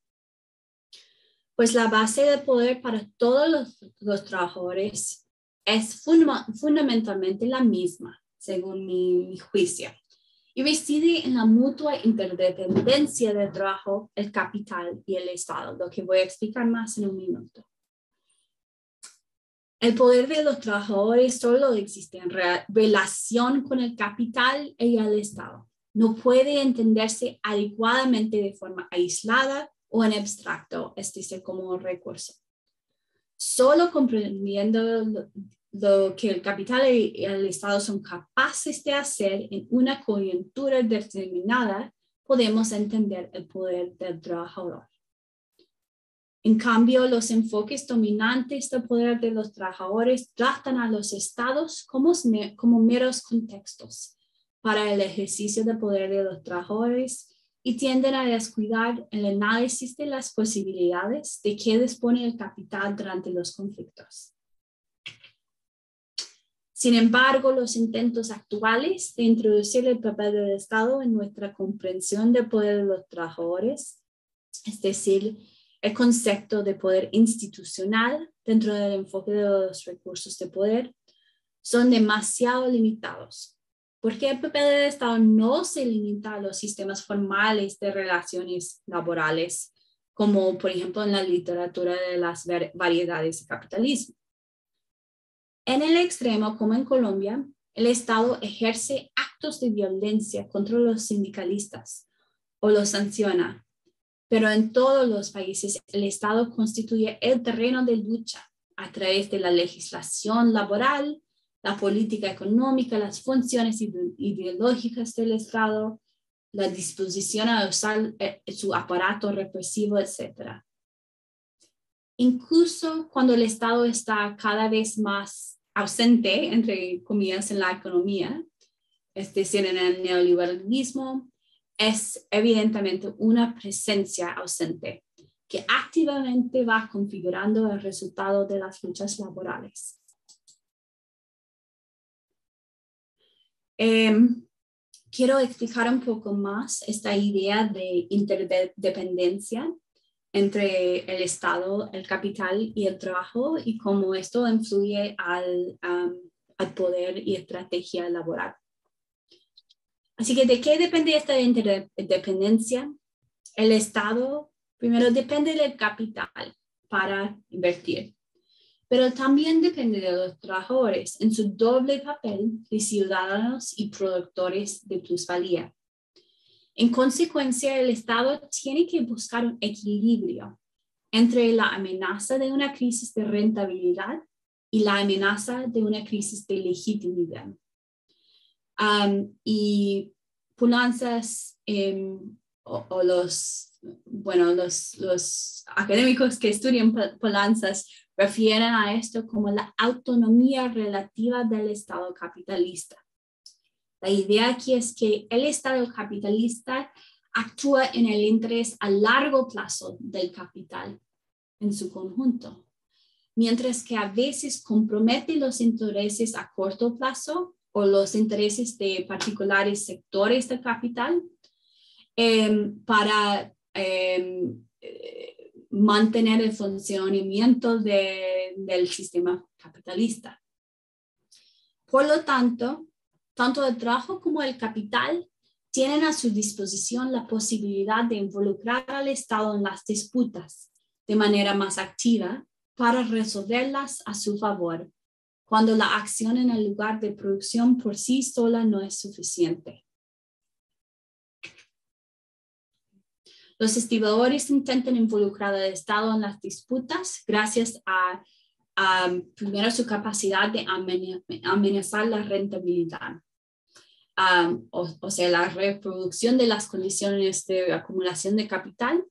Pues la base de poder para todos los trabajadores es fundamentalmente la misma, según mi juicio, y reside en la mutua interdependencia del trabajo, el capital y el Estado, lo que voy a explicar más en un minuto. El poder de los trabajadores solo existe en relación con el capital y el Estado. No puede entenderse adecuadamente de forma aislada o en abstracto, es decir, como un recurso. Solo comprendiendo lo que el capital y el Estado son capaces de hacer en una coyuntura determinada, podemos entender el poder del trabajador. En cambio, los enfoques dominantes del poder de los trabajadores tratan a los estados como meros contextos para el ejercicio del poder de los trabajadores y tienden a descuidar el análisis de las posibilidades de que dispone el capital durante los conflictos. Sin embargo, los intentos actuales de introducir el papel del Estado en nuestra comprensión del poder de los trabajadores, es decir, el concepto de poder institucional dentro del enfoque de los recursos de poder, son demasiado limitados. Porque el papel del Estado no se limita a los sistemas formales de relaciones laborales, como por ejemplo en la literatura de las variedades de capitalismo. En el extremo, como en Colombia, el Estado ejerce actos de violencia contra los sindicalistas o los sanciona. Pero en todos los países, el Estado constituye el terreno de lucha a través de la legislación laboral, la política económica, las funciones ideológicas del Estado, la disposición a usar su aparato represivo, etc. Incluso cuando el Estado está cada vez más ausente, entre comillas, en la economía, es decir, en el neoliberalismo, es evidentemente una presencia ausente que activamente va configurando el resultado de las luchas laborales. Quiero explicar un poco más esta idea de interdependencia entre el Estado, el capital y el trabajo y cómo esto influye al poder y estrategia laboral. Así que, ¿de qué depende esta interdependencia? El Estado, primero, depende del capital para invertir, pero también depende de los trabajadores en su doble papel de ciudadanos y productores de plusvalía. En consecuencia, el Estado tiene que buscar un equilibrio entre la amenaza de una crisis de rentabilidad y la amenaza de una crisis de legitimidad. Y Pulantzas o los académicos que estudian Pulantzas refieren a esto como la autonomía relativa del Estado capitalista. La idea aquí es que el Estado capitalista actúa en el interés a largo plazo del capital en su conjunto, mientras que a veces compromete los intereses a corto plazo o los intereses de particulares sectores del capital para mantener el funcionamiento del sistema capitalista. Por lo tanto, tanto el trabajo como el capital tienen a su disposición la posibilidad de involucrar al Estado en las disputas de manera más activa para resolverlas a su favor, cuando la acción en el lugar de producción por sí sola no es suficiente. Los estibadores intentan involucrar al Estado en las disputas gracias a primero su capacidad de amenazar la rentabilidad. O sea, la reproducción de las condiciones de acumulación de capital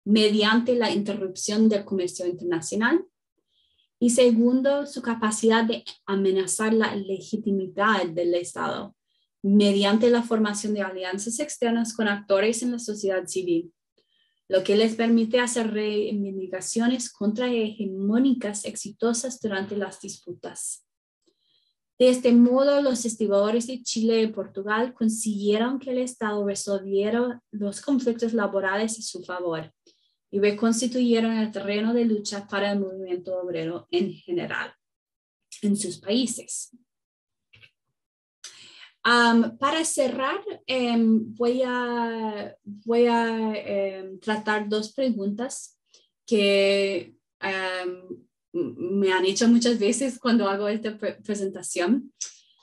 mediante la interrupción del comercio internacional. Y segundo, su capacidad de amenazar la legitimidad del Estado mediante la formación de alianzas externas con actores en la sociedad civil, lo que les permite hacer reivindicaciones contrahegemónicas exitosas durante las disputas. De este modo, los estibadores de Chile y Portugal consiguieron que el Estado resolviera los conflictos laborales a su favor y reconstituyeron el terreno de lucha para el movimiento obrero en general en sus países. Para cerrar, voy a tratar dos preguntas que me han hecho muchas veces cuando hago esta presentación.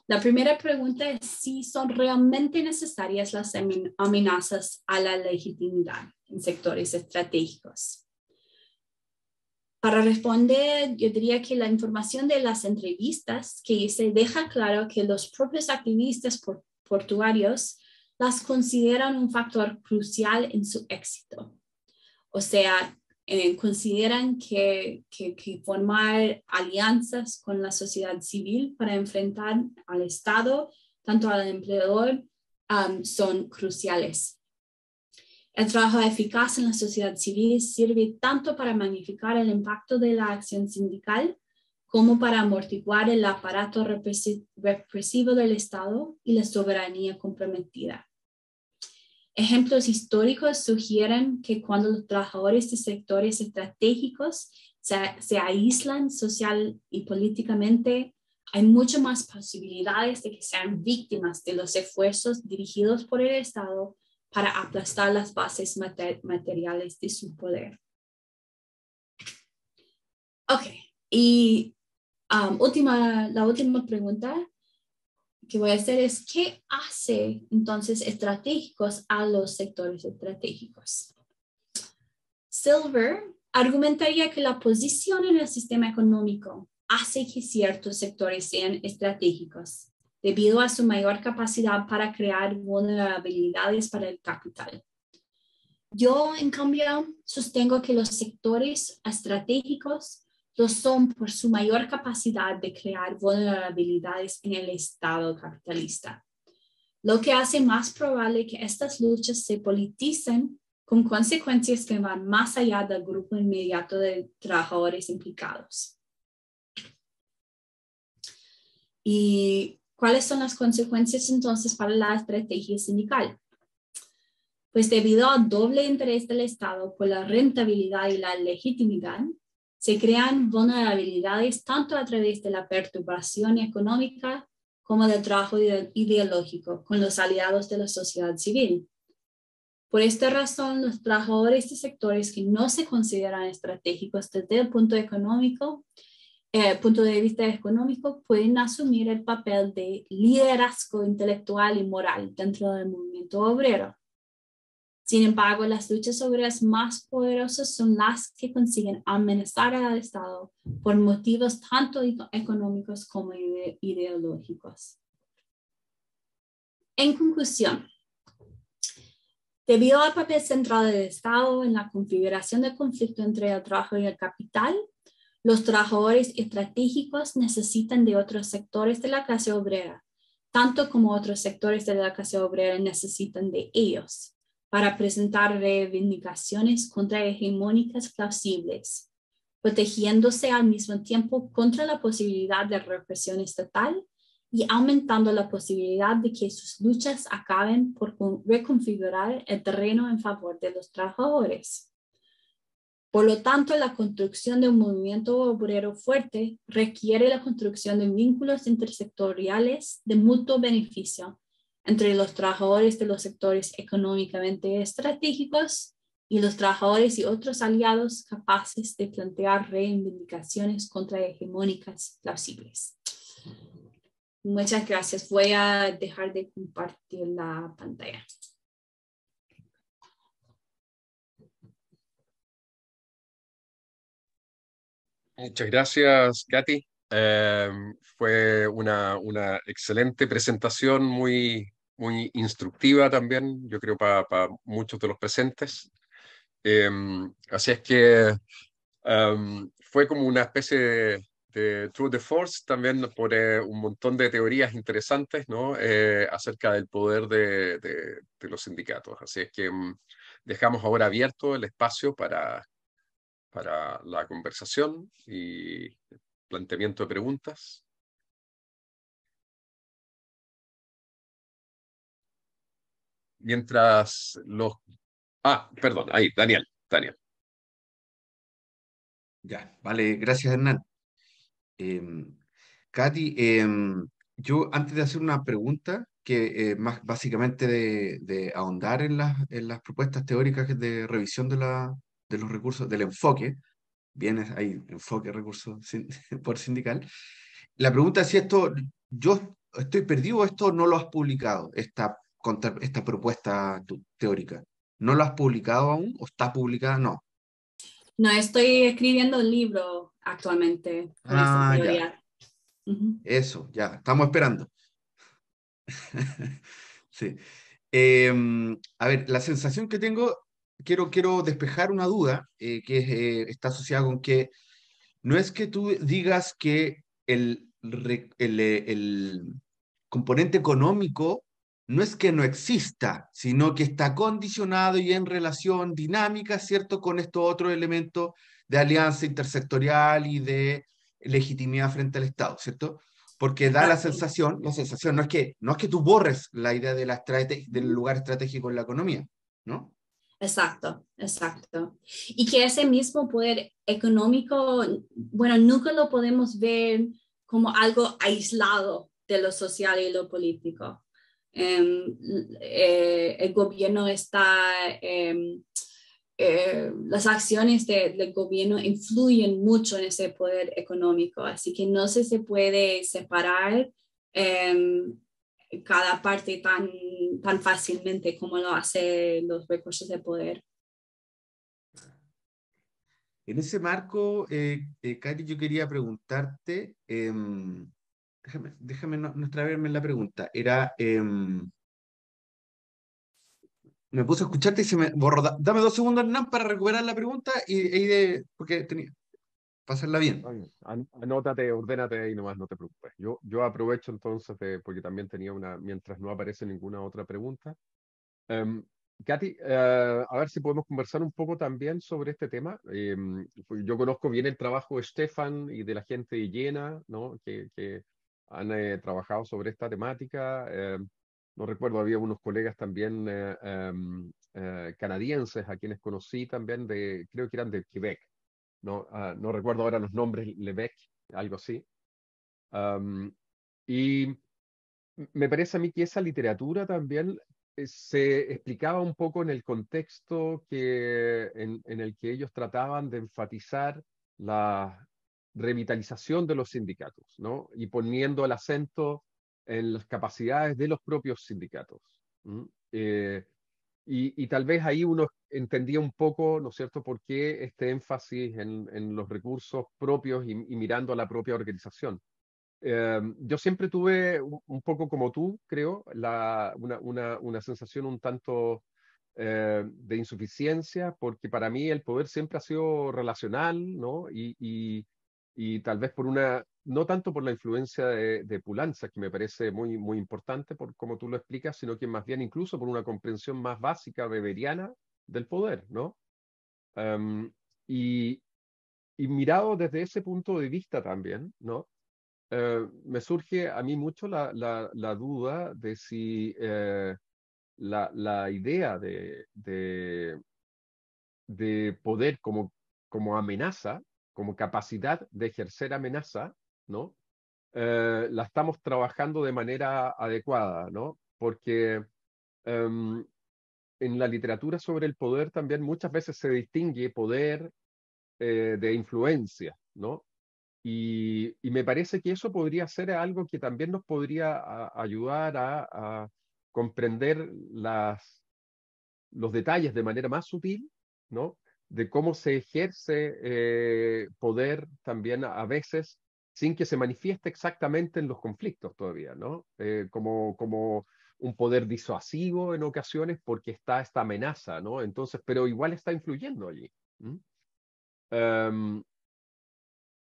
La primera pregunta es si son realmente necesarias las amenazas a la legitimidad en sectores estratégicos. Para responder, yo diría que la información de las entrevistas que hice deja claro que los propios activistas portuarios las consideran un factor crucial en su éxito. O sea, consideran que formar alianzas con la sociedad civil para enfrentar al Estado, tanto al empleador, son cruciales. El trabajo eficaz en la sociedad civil sirve tanto para magnificar el impacto de la acción sindical como para amortiguar el aparato represivo del Estado y la soberanía comprometida. Ejemplos históricos sugieren que cuando los trabajadores de sectores estratégicos se aíslan social y políticamente, hay mucho más posibilidades de que sean víctimas de los esfuerzos dirigidos por el Estado para aplastar las bases materiales de su poder. Ok, y la última pregunta que voy a hacer es, ¿qué hace entonces estratégicos a los sectores estratégicos? Silver argumentaría que la posición en el sistema económico hace que ciertos sectores sean estratégicos, debido a su mayor capacidad para crear vulnerabilidades para el capital. Yo, en cambio, sostengo que los sectores estratégicos lo son por su mayor capacidad de crear vulnerabilidades en el Estado capitalista, lo que hace más probable que estas luchas se politicen con consecuencias que van más allá del grupo inmediato de trabajadores implicados. ¿Y cuáles son las consecuencias entonces para la estrategia sindical? Pues debido al doble interés del Estado por la rentabilidad y la legitimidad, se crean vulnerabilidades tanto a través de la perturbación económica como del trabajo ideológico con los aliados de la sociedad civil. Por esta razón, los trabajadores de sectores que no se consideran estratégicos desde el punto de vista económico pueden asumir el papel de liderazgo intelectual y moral dentro del movimiento obrero. Sin embargo, las luchas obreras más poderosas son las que consiguen amenazar al Estado por motivos tanto económicos como ideológicos. En conclusión, debido al papel central del Estado en la configuración del conflicto entre el trabajo y el capital, los trabajadores estratégicos necesitan de otros sectores de la clase obrera, tanto como otros sectores de la clase obrera necesitan de ellos, para presentar reivindicaciones contrahegemónicas plausibles, protegiéndose al mismo tiempo contra la posibilidad de represión estatal y aumentando la posibilidad de que sus luchas acaben por reconfigurar el terreno en favor de los trabajadores. Por lo tanto, la construcción de un movimiento obrero fuerte requiere la construcción de vínculos intersectoriales de mutuo beneficio entre los trabajadores de los sectores económicamente estratégicos y los trabajadores y otros aliados capaces de plantear reivindicaciones contrahegemónicas plausibles. Muchas gracias. Voy a dejar de compartir la pantalla.
Muchas gracias, Katy. Fue una excelente presentación, muy instructiva también, yo creo, para muchos de los presentes. Así es que fue como una especie de tour de force también por un montón de teorías interesantes, ¿no? Acerca del poder de los sindicatos. Así es que dejamos ahora abierto el espacio para la conversación y planteamiento de preguntas. mientras los... Ah, perdón, ahí, Daniel, Daniel.
Ya, vale, gracias Hernán. Katy, yo antes de hacer una pregunta, que más básicamente de ahondar en las propuestas teóricas de revisión de los recursos, del enfoque, bien, hay enfoque, recursos por sindical. La pregunta es si esto, yo estoy perdido o esto no lo has publicado, esta propuesta teórica. ¿No lo has publicado aún o está publicada? No.
No, estoy escribiendo un libro actualmente con esta
Ah, ya,
teoría. Ujú.
eso, ya, estamos esperando. Sí. A ver, la sensación que tengo, quiero despejar una duda está asociada con que no es que tú digas que el componente económico no es que no exista, sino que está condicionado y en relación dinámica, ¿cierto?, con estos otros elementos de alianza intersectorial y de legitimidad frente al Estado, ¿cierto? Porque da
Exacto.
la sensación no es que tú borres la idea de del lugar estratégico en la economía, ¿no?
Exacto, exacto. Y que ese mismo poder económico, bueno, nunca lo podemos ver como algo aislado de lo social y lo político. El gobierno está, las acciones del gobierno influyen mucho en ese poder económico, así que no se puede separar em, cada parte tan fácilmente como lo hace los recursos de poder.
En ese marco, Cari, yo quería preguntarte, déjame no extraverme en la pregunta, me puse a escucharte y se me borró. Dame 2 segundos, Hernán, para recuperar la pregunta porque tenía, pasarla bien.
Está bien. Anótate, ordénate ahí nomás, no te preocupes. Yo aprovecho entonces, porque también tenía una, mientras no aparece ninguna otra pregunta. Em, Katy, a ver si podemos conversar un poco también sobre este tema. Pues yo conozco bien el trabajo de Stefan y de la gente de Jena, ¿no? Que han trabajado sobre esta temática. No recuerdo, había unos colegas también canadienses a quienes conocí también, creo que eran de Quebec, ¿no? No recuerdo ahora los nombres, Lebec, algo así. Am, y me parece a mí que esa literatura también se explicaba un poco en el contexto en el que ellos trataban de enfatizar la revitalización de los sindicatos, ¿no? Y poniendo el acento en las capacidades de los propios sindicatos. ¿M? Y tal vez ahí uno entendía un poco, ¿no es cierto?, por qué este énfasis en los recursos propios y mirando a la propia organización. Yo siempre tuve un poco como tú, creo, una sensación un tanto de insuficiencia, porque para mí el poder siempre ha sido relacional, ¿no? Y tal vez no tanto por la influencia de Pulanza, que me parece muy, muy importante, por como tú lo explicas, sino que más bien incluso por una comprensión más básica, weberiana del poder, ¿no? Em, y, y mirado desde ese punto de vista también, ¿no? Me surge a mí mucho la duda de si la idea de poder como amenaza, como capacidad de ejercer amenaza, ¿no? La estamos trabajando de manera adecuada, ¿no? Porque em, en la literatura sobre el poder también muchas veces se distingue poder de influencia, ¿no? Y me parece que eso podría ser algo que también nos podría ayudar a comprender los detalles de manera más sutil, ¿no? De cómo se ejerce poder también a veces sin que se manifieste exactamente en los conflictos todavía, ¿no? Como un poder disuasivo en ocasiones porque está esta amenaza, ¿no? Entonces, pero igual está influyendo allí. ¿M? Em,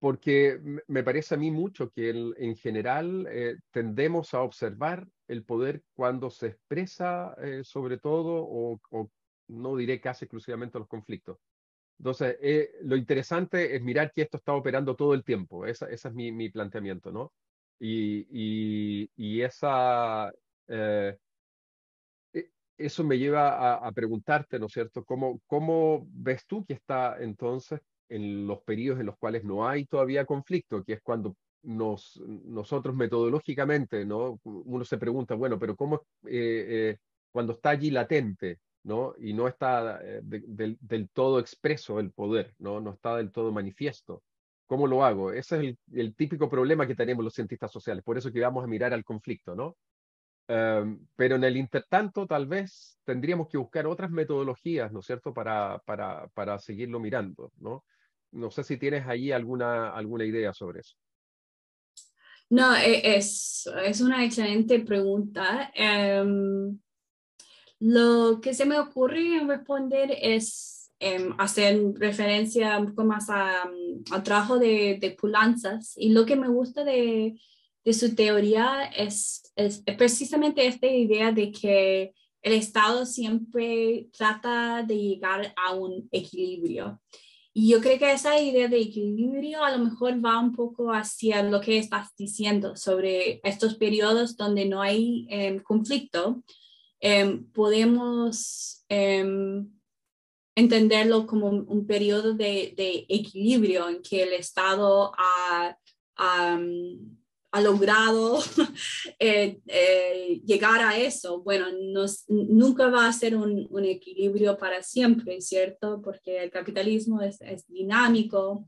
Porque me parece a mí mucho que en general tendemos a observar el poder cuando se expresa sobre todo, o no diré casi exclusivamente los conflictos. Entonces, lo interesante es mirar que esto está operando todo el tiempo. Ese es mi planteamiento, ¿no? Y esa, eh, e- eso me lleva a preguntarte, ¿no es cierto? ¿Cómo ves tú que está entonces en los periodos en los cuales no hay todavía conflicto, que es cuando nosotros metodológicamente, ¿no? Uno se pregunta, bueno, pero ¿cómo cuando está allí latente, ¿no? Y no está del todo expreso el poder, ¿no? No está del todo manifiesto. ¿Cómo lo hago? Ese es el típico problema que tenemos los cientistas sociales, por eso que vamos a mirar al conflicto, ¿no? Pero en el intertanto, tal vez tendríamos que buscar otras metodologías, ¿no es cierto?, para seguirlo mirando, ¿no? No sé si tienes allí alguna idea sobre eso.
No, es una excelente pregunta. Lo que se me ocurre en responder es hacer referencia un poco más al trabajo de Poulantzas, y lo que me gusta de su teoría es precisamente esta idea de que el Estado siempre trata de llegar a un equilibrio. Y yo creo que esa idea de equilibrio a lo mejor va un poco hacia lo que estás diciendo sobre estos periodos donde no hay conflicto. Podemos entenderlo como un periodo de equilibrio en que el Estado ha logrado llegar a eso. Bueno, nunca va a ser un equilibrio para siempre, ¿cierto? Porque el capitalismo es dinámico,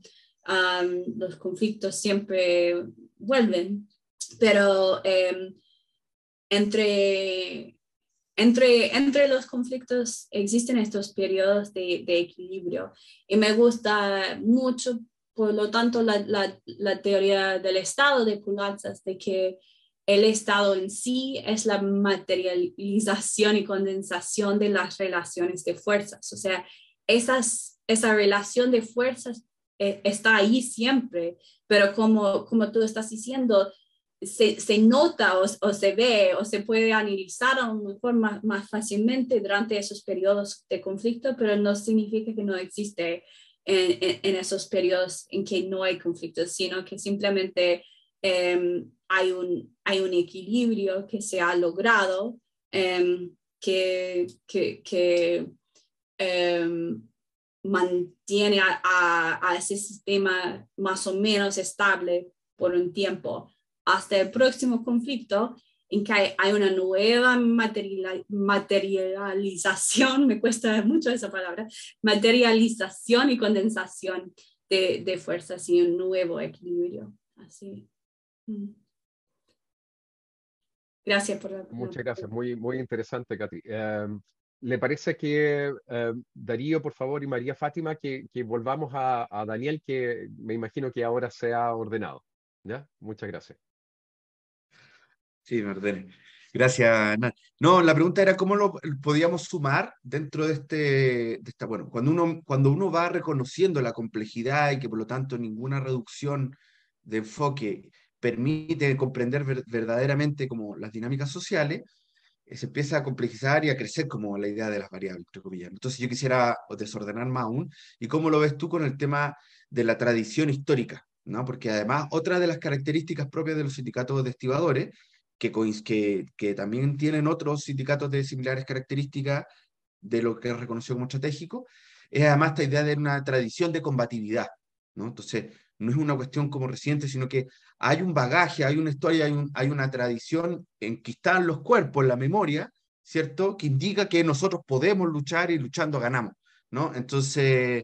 los conflictos siempre vuelven, pero entre los conflictos existen estos periodos de equilibrio, y me gusta mucho, por lo tanto, la teoría del Estado de Poulantzas, de que el Estado en sí es la materialización y condensación de las relaciones de fuerzas. O sea, esa relación de fuerzas está ahí siempre, pero como tú estás diciendo, se nota o se ve o se puede analizar a lo mejor más fácilmente durante esos periodos de conflicto, pero no significa que no existe en esos periodos en que no hay conflicto, sino que simplemente hay un equilibrio que se ha logrado, que mantiene a ese sistema más o menos estable por un tiempo, hasta el próximo conflicto en que hay una nueva materialización, me cuesta mucho esa palabra, materialización y condensación de fuerzas y un nuevo equilibrio. Así. Gracias por la
Muchas gracias, muy interesante, Katy. ¿Le parece que Darío, por favor, y María Fátima, que volvamos a Daniel, que me imagino que ahora se ha ordenado? ¿Ya? Muchas gracias.
Sí, me ordené. Gracias, Hernán. No, la pregunta era cómo lo podíamos sumar dentro de esta, bueno, cuando uno va reconociendo la complejidad y que por lo tanto ninguna reducción de enfoque permite comprender verdaderamente como las dinámicas sociales, se empieza a complejizar y a crecer como la idea de las variables, entre comillas. Entonces yo quisiera desordenar más aún, y cómo lo ves tú con el tema de la tradición histórica, ¿no? Porque además otra de las características propias de los sindicatos de estibadores, que también tienen otros sindicatos de similares características de lo que es reconocido como estratégico, es además esta idea de una tradición de combatividad, ¿no? Entonces, no es una cuestión como reciente, sino que hay un bagaje, hay una historia, hay una tradición en que están los cuerpos, en la memoria, ¿cierto? Que indica que nosotros podemos luchar y luchando ganamos, ¿no? Entonces,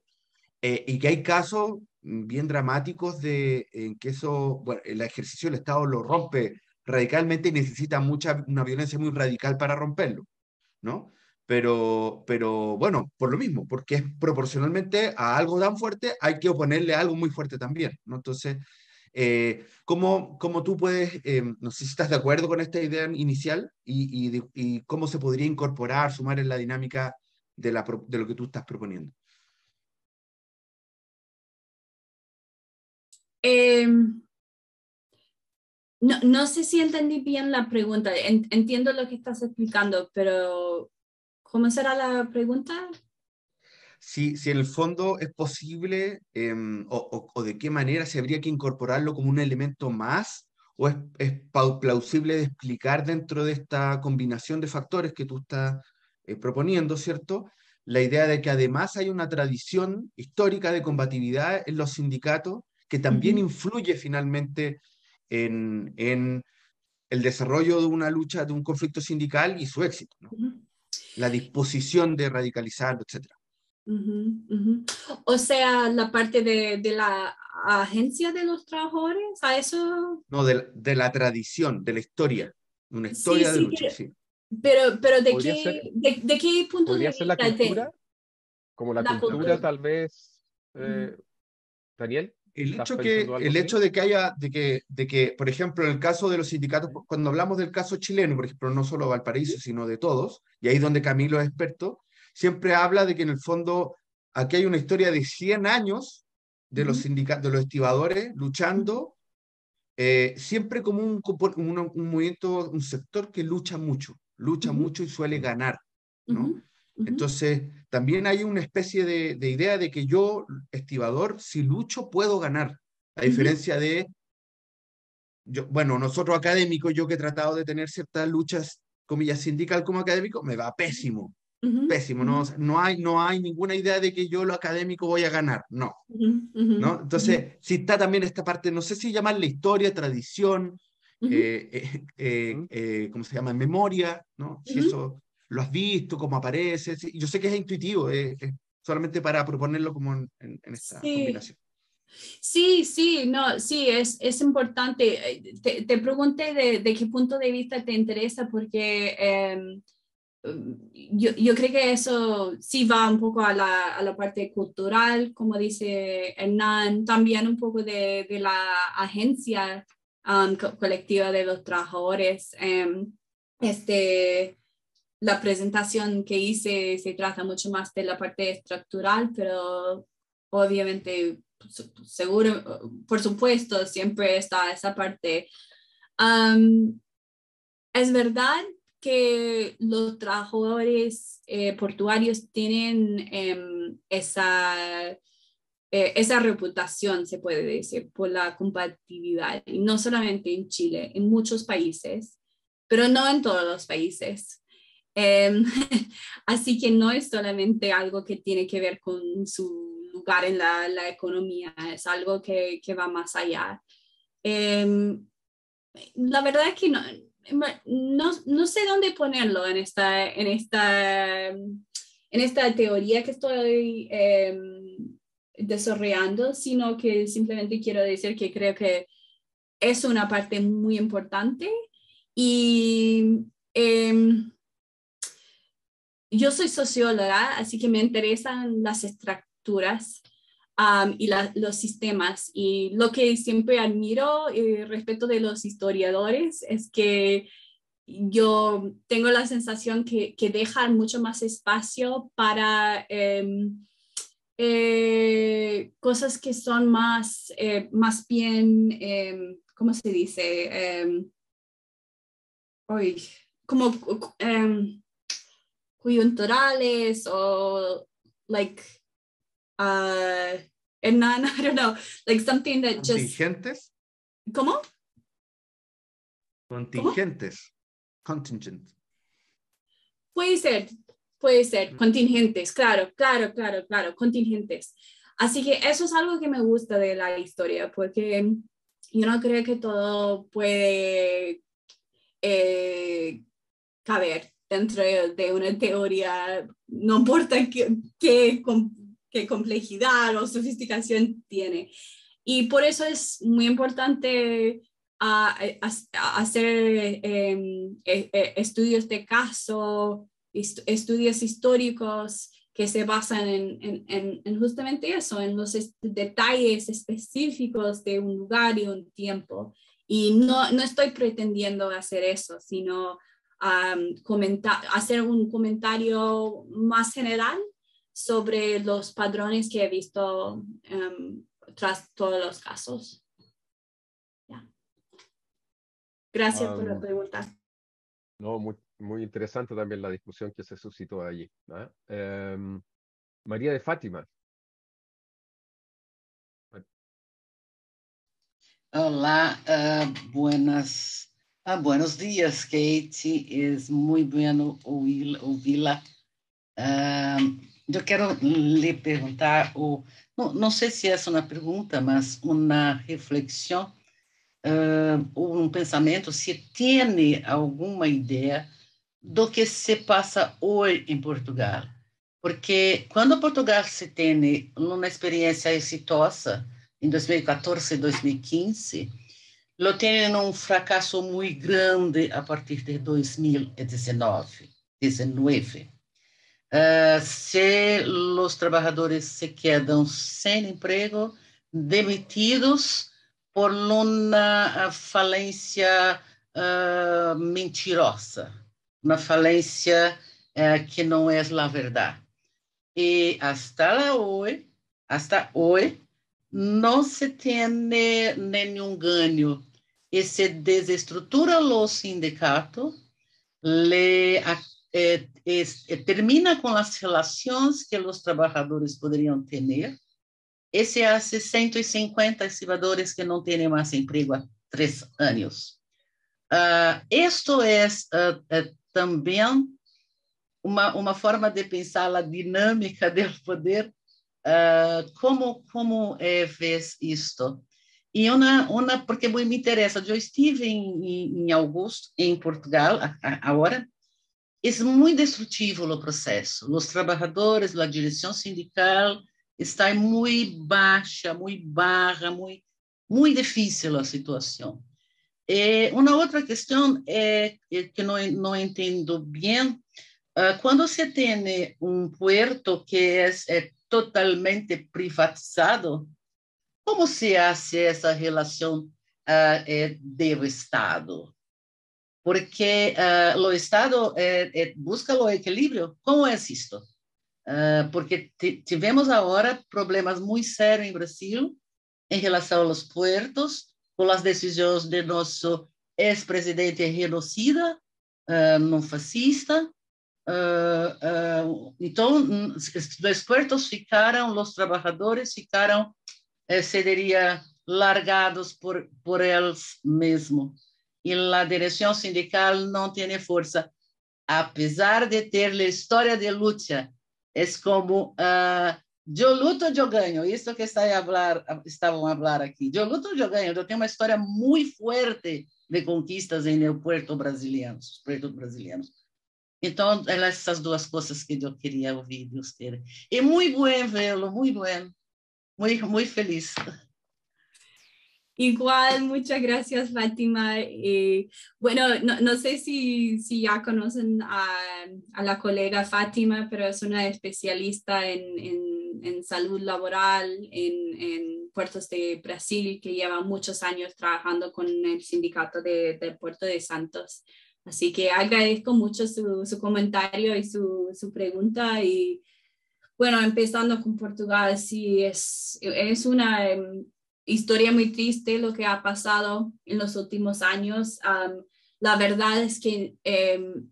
y que hay casos bien dramáticos en que eso, bueno, el ejercicio del Estado lo rompe radicalmente y necesita una violencia muy radical para romperlo, ¿no? Pero bueno, por lo mismo, porque es proporcionalmente a algo tan fuerte, hay que oponerle algo muy fuerte también, ¿no? Entonces, ¿cómo tú puedes, no sé si estás de acuerdo con esta idea inicial y cómo se podría incorporar, sumar en la dinámica de lo que tú estás proponiendo?
No sé si entendí bien la pregunta. Entiendo lo que estás explicando, pero ¿cómo será la pregunta?
Si en el fondo es posible, o de qué manera se habría que incorporarlo como un elemento más, o es plausible de explicar dentro de esta combinación de factores que tú estás proponiendo, ¿cierto? La idea de que además hay una tradición histórica de combatividad en los sindicatos que también influye finalmente en el desarrollo de una lucha, de un conflicto sindical y su éxito, ¿no? La disposición de radicalizarlo, etc.
O sea, la parte de la agencia de los trabajadores, a eso.
No, de la tradición, de la historia, una
Sí,
historia de
sí,
lucha, sí.
pero
Podría ser,
de qué punto de
podría ser la
vista
cultura, como la
la
cultura
cultura?
tal vez,
Ujú,
Daniel,
El
¿estás
hecho
pensando algo
el
así?
hecho de que haya, de que, por ejemplo, en el caso de los sindicatos, cuando hablamos del caso chileno, por ejemplo, no solo Valparaíso, sino de todos, y ahí es donde Camilo es experto, siempre habla de que en el fondo aquí hay una historia de 100 años de los
ujú,
sindicatos, de los estibadores
ujú,
luchando, siempre como un movimiento, un sector que lucha
ujú,
mucho y suele ganar, ¿no?
ujú, ujú,
Entonces, también hay una especie de idea de que yo, estibador, si lucho, puedo ganar. A
ujú,
diferencia de, yo, bueno, nosotros académicos, yo que he tratado de tener ciertas luchas, comillas, sindical como académico, me va pésimo,
ujú,
pésimo.
ujú,
No, no hay ninguna idea de que yo lo académico voy a ganar, no,
ujú, ujú,
¿no?
ujú,
Entonces, sí está también esta parte, no sé si llamarle historia, tradición,
ujú,
¿Mm?
¿cómo se llama? Memoria, ¿no? Si
ujú.
eso lo has visto, cómo aparece. Yo sé que es intuitivo, solamente para proponerlo como en esta
Sí.
combinación.
Sí, sí, no, sí, es importante. Te pregunté de qué punto de vista te interesa porque yo creo que eso sí va un poco a la parte cultural, como dice Hernán, también un poco de la agencia colectiva de los trabajadores. Este, la presentación que hice se trata mucho más de la parte estructural, pero obviamente, seguro, por supuesto, siempre está esa parte. Um, es verdad que los trabajadores portuarios tienen esa reputación, se puede decir, por la compatibilidad, y no solamente en Chile, en muchos países, pero no en todos los países. Em, así que no es solamente algo que tiene que ver con su lugar en la economía, es algo que va más allá. Em, la verdad es que no sé dónde ponerlo en esta teoría que estoy desarrollando, sino que simplemente quiero decir que creo que es una parte muy importante y yo soy socióloga, así que me interesan las estructuras y los sistemas. Y lo que siempre admiro respecto de los historiadores es que yo tengo la sensación que dejan mucho más espacio para cosas que son más bien, ¿cómo se dice? Uy, como coyunturales o like uh, none, I don't know, like something that just,
Contingentes,
¿cómo? ¿Cómo?
contingentes, contingent.
Puede ser, puede ser, contingentes, claro, claro, claro, claro, contingentes. Así que eso es algo que me gusta de la historia, porque yo no creo que todo puede eh, caber dentro de una teoría, no importa qué complejidad o sofisticación tiene. Y por eso es muy importante hacer estudios de caso, estudios históricos que se basan en justamente eso, en los detalles específicos de un lugar y un tiempo. Y no estoy pretendiendo hacer eso, sino hacer un comentario más general sobre los padrones que he visto tras todos los casos. Yeah. Gracias por la
Am,
pregunta.
no, muy, muy interesante también la discusión que se suscitó allí, ¿no? María de Fátima.
Olá, buenos dias, Kate. É muito bueno ouvi-la Eu quero lhe perguntar, não sei se essa é uma pergunta, mas uma reflexão, um pensamento, se tem alguma ideia do que se passa hoje em Portugal. Porque quando Portugal se tem uma experiência exitosa, em 2014 e 2015, lo tem um fracasso muito grande a partir de 2019. Se os trabalhadores se quedam sem emprego, demitidos por uma falência mentirosa, uma falência que não é a verdade. E hasta hoje não se tem nenhum ganho. E se desestrutura o sindicato, termina com as relações que os trabalhadores poderiam ter, e se há 150 estibadores que não têm mais emprego há 3 anos. Isto é também uma forma de pensar a dinâmica do poder. Como vês isto? E porque me interessa, eu estive em agosto em Portugal agora. É muito destrutivo o processo. Os trabalhadores, a direção sindical está muito baixa, muito barra, muito difícil a situação. Uma outra questão que não entendo bem, quando se tem puerto que é totalmente privatizado, como se faz essa relação do Estado? Porque o Estado busca o equilíbrio. Como é isto? Porque tivemos agora problemas muito sérios em Brasil em relação aos puertos, com as decisões de nosso ex-presidente genocida, não fascista. Então, os puertos ficaram, os trabalhadores ficaram, seria largados por eles mesmos. E a direção sindical não tem força, apesar de ter a história de luta. É como, eu luto, eu ganho. Isso que estavam a falar aqui. Eu luto, eu ganho. Eu tenho uma história muito forte de conquistas em el puerto brasileiros, os puertos brasileiros. Então, essas duas coisas que eu queria ouvir de você. E muito bom vê-lo, muito bom. Muy feliz.
Igual, muchas gracias, Fátima. Bueno, no sé si ya conocen a la colega Fátima, pero es una especialista en salud laboral en puertos de Brasil, que lleva muchos años trabajando con el sindicato del Puerto de Santos. Así que agradezco mucho su comentario y su pregunta. Y bueno, empezando con Portugal, sí, es una historia muy triste lo que ha pasado en los últimos años. La verdad es que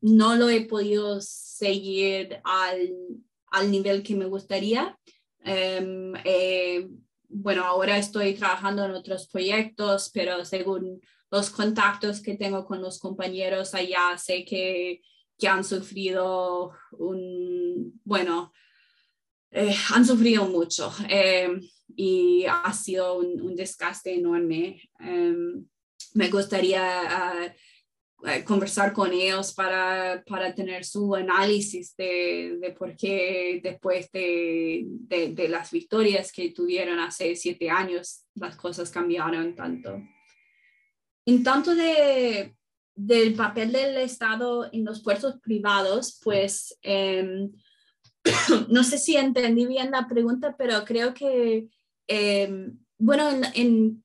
no lo he podido seguir al nivel que me gustaría. Bueno, ahora estoy trabajando en otros proyectos, pero según los contactos que tengo con los compañeros allá, sé que han sufrido han sufrido mucho y ha sido un desgaste enorme. Me gustaría conversar con ellos para tener su análisis de por qué después de las victorias que tuvieron hace 7 años, las cosas cambiaron tanto. En tanto del papel del Estado en los puertos privados, pues no sé si entendí bien la pregunta, pero creo que, bueno, en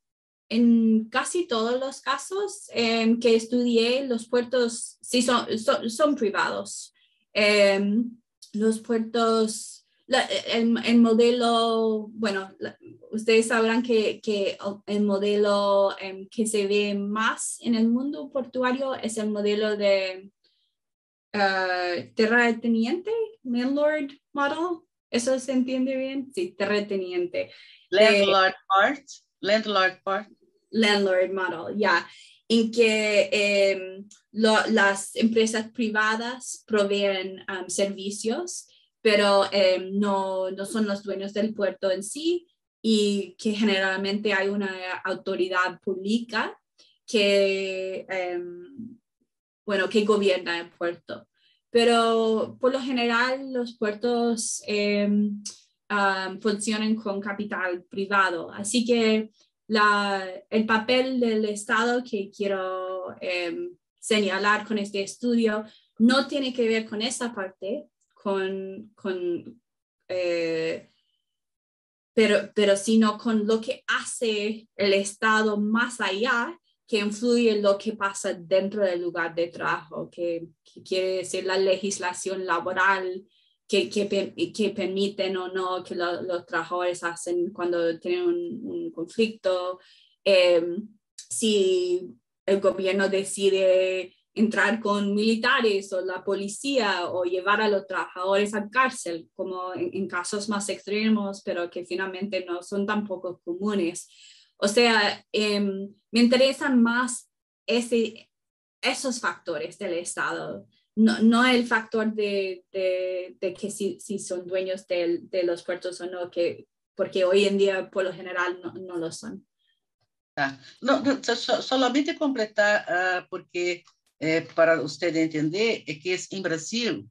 casi todos los casos que estudié, los puertos sí son privados. Los puertos, el modelo, bueno, ustedes sabrán que el modelo que se ve más en el mundo portuario es el modelo de terrateniente, landlord model. ¿Eso se entiende bien? Sí, terrateniente.
Landlord
model, ya. En que las empresas privadas proveen servicios pero no son los dueños del puerto en sí, y que generalmente hay una autoridad pública que, que gobierna el puerto. Pero por lo general los puertos funcionan con capital privado. Así que el papel del Estado que quiero señalar con este estudio no tiene que ver con esa parte, pero sino con lo que hace el Estado más allá, que influye en lo que pasa dentro del lugar de trabajo, que quiere decir la legislación laboral, que permiten o no que los trabajadores hacen cuando tienen un conflicto, si el gobierno decide entrar con militares o la policía o llevar a los trabajadores a cárcel, como en casos más extremos, pero que finalmente no son tampoco comunes. O sea, me interesan más esos factores del Estado, no el factor de que si son dueños de los puertos o no, porque hoy en día por lo general no lo son.
Tá. Não, solamente completar, porque para você entender, é que em Brasil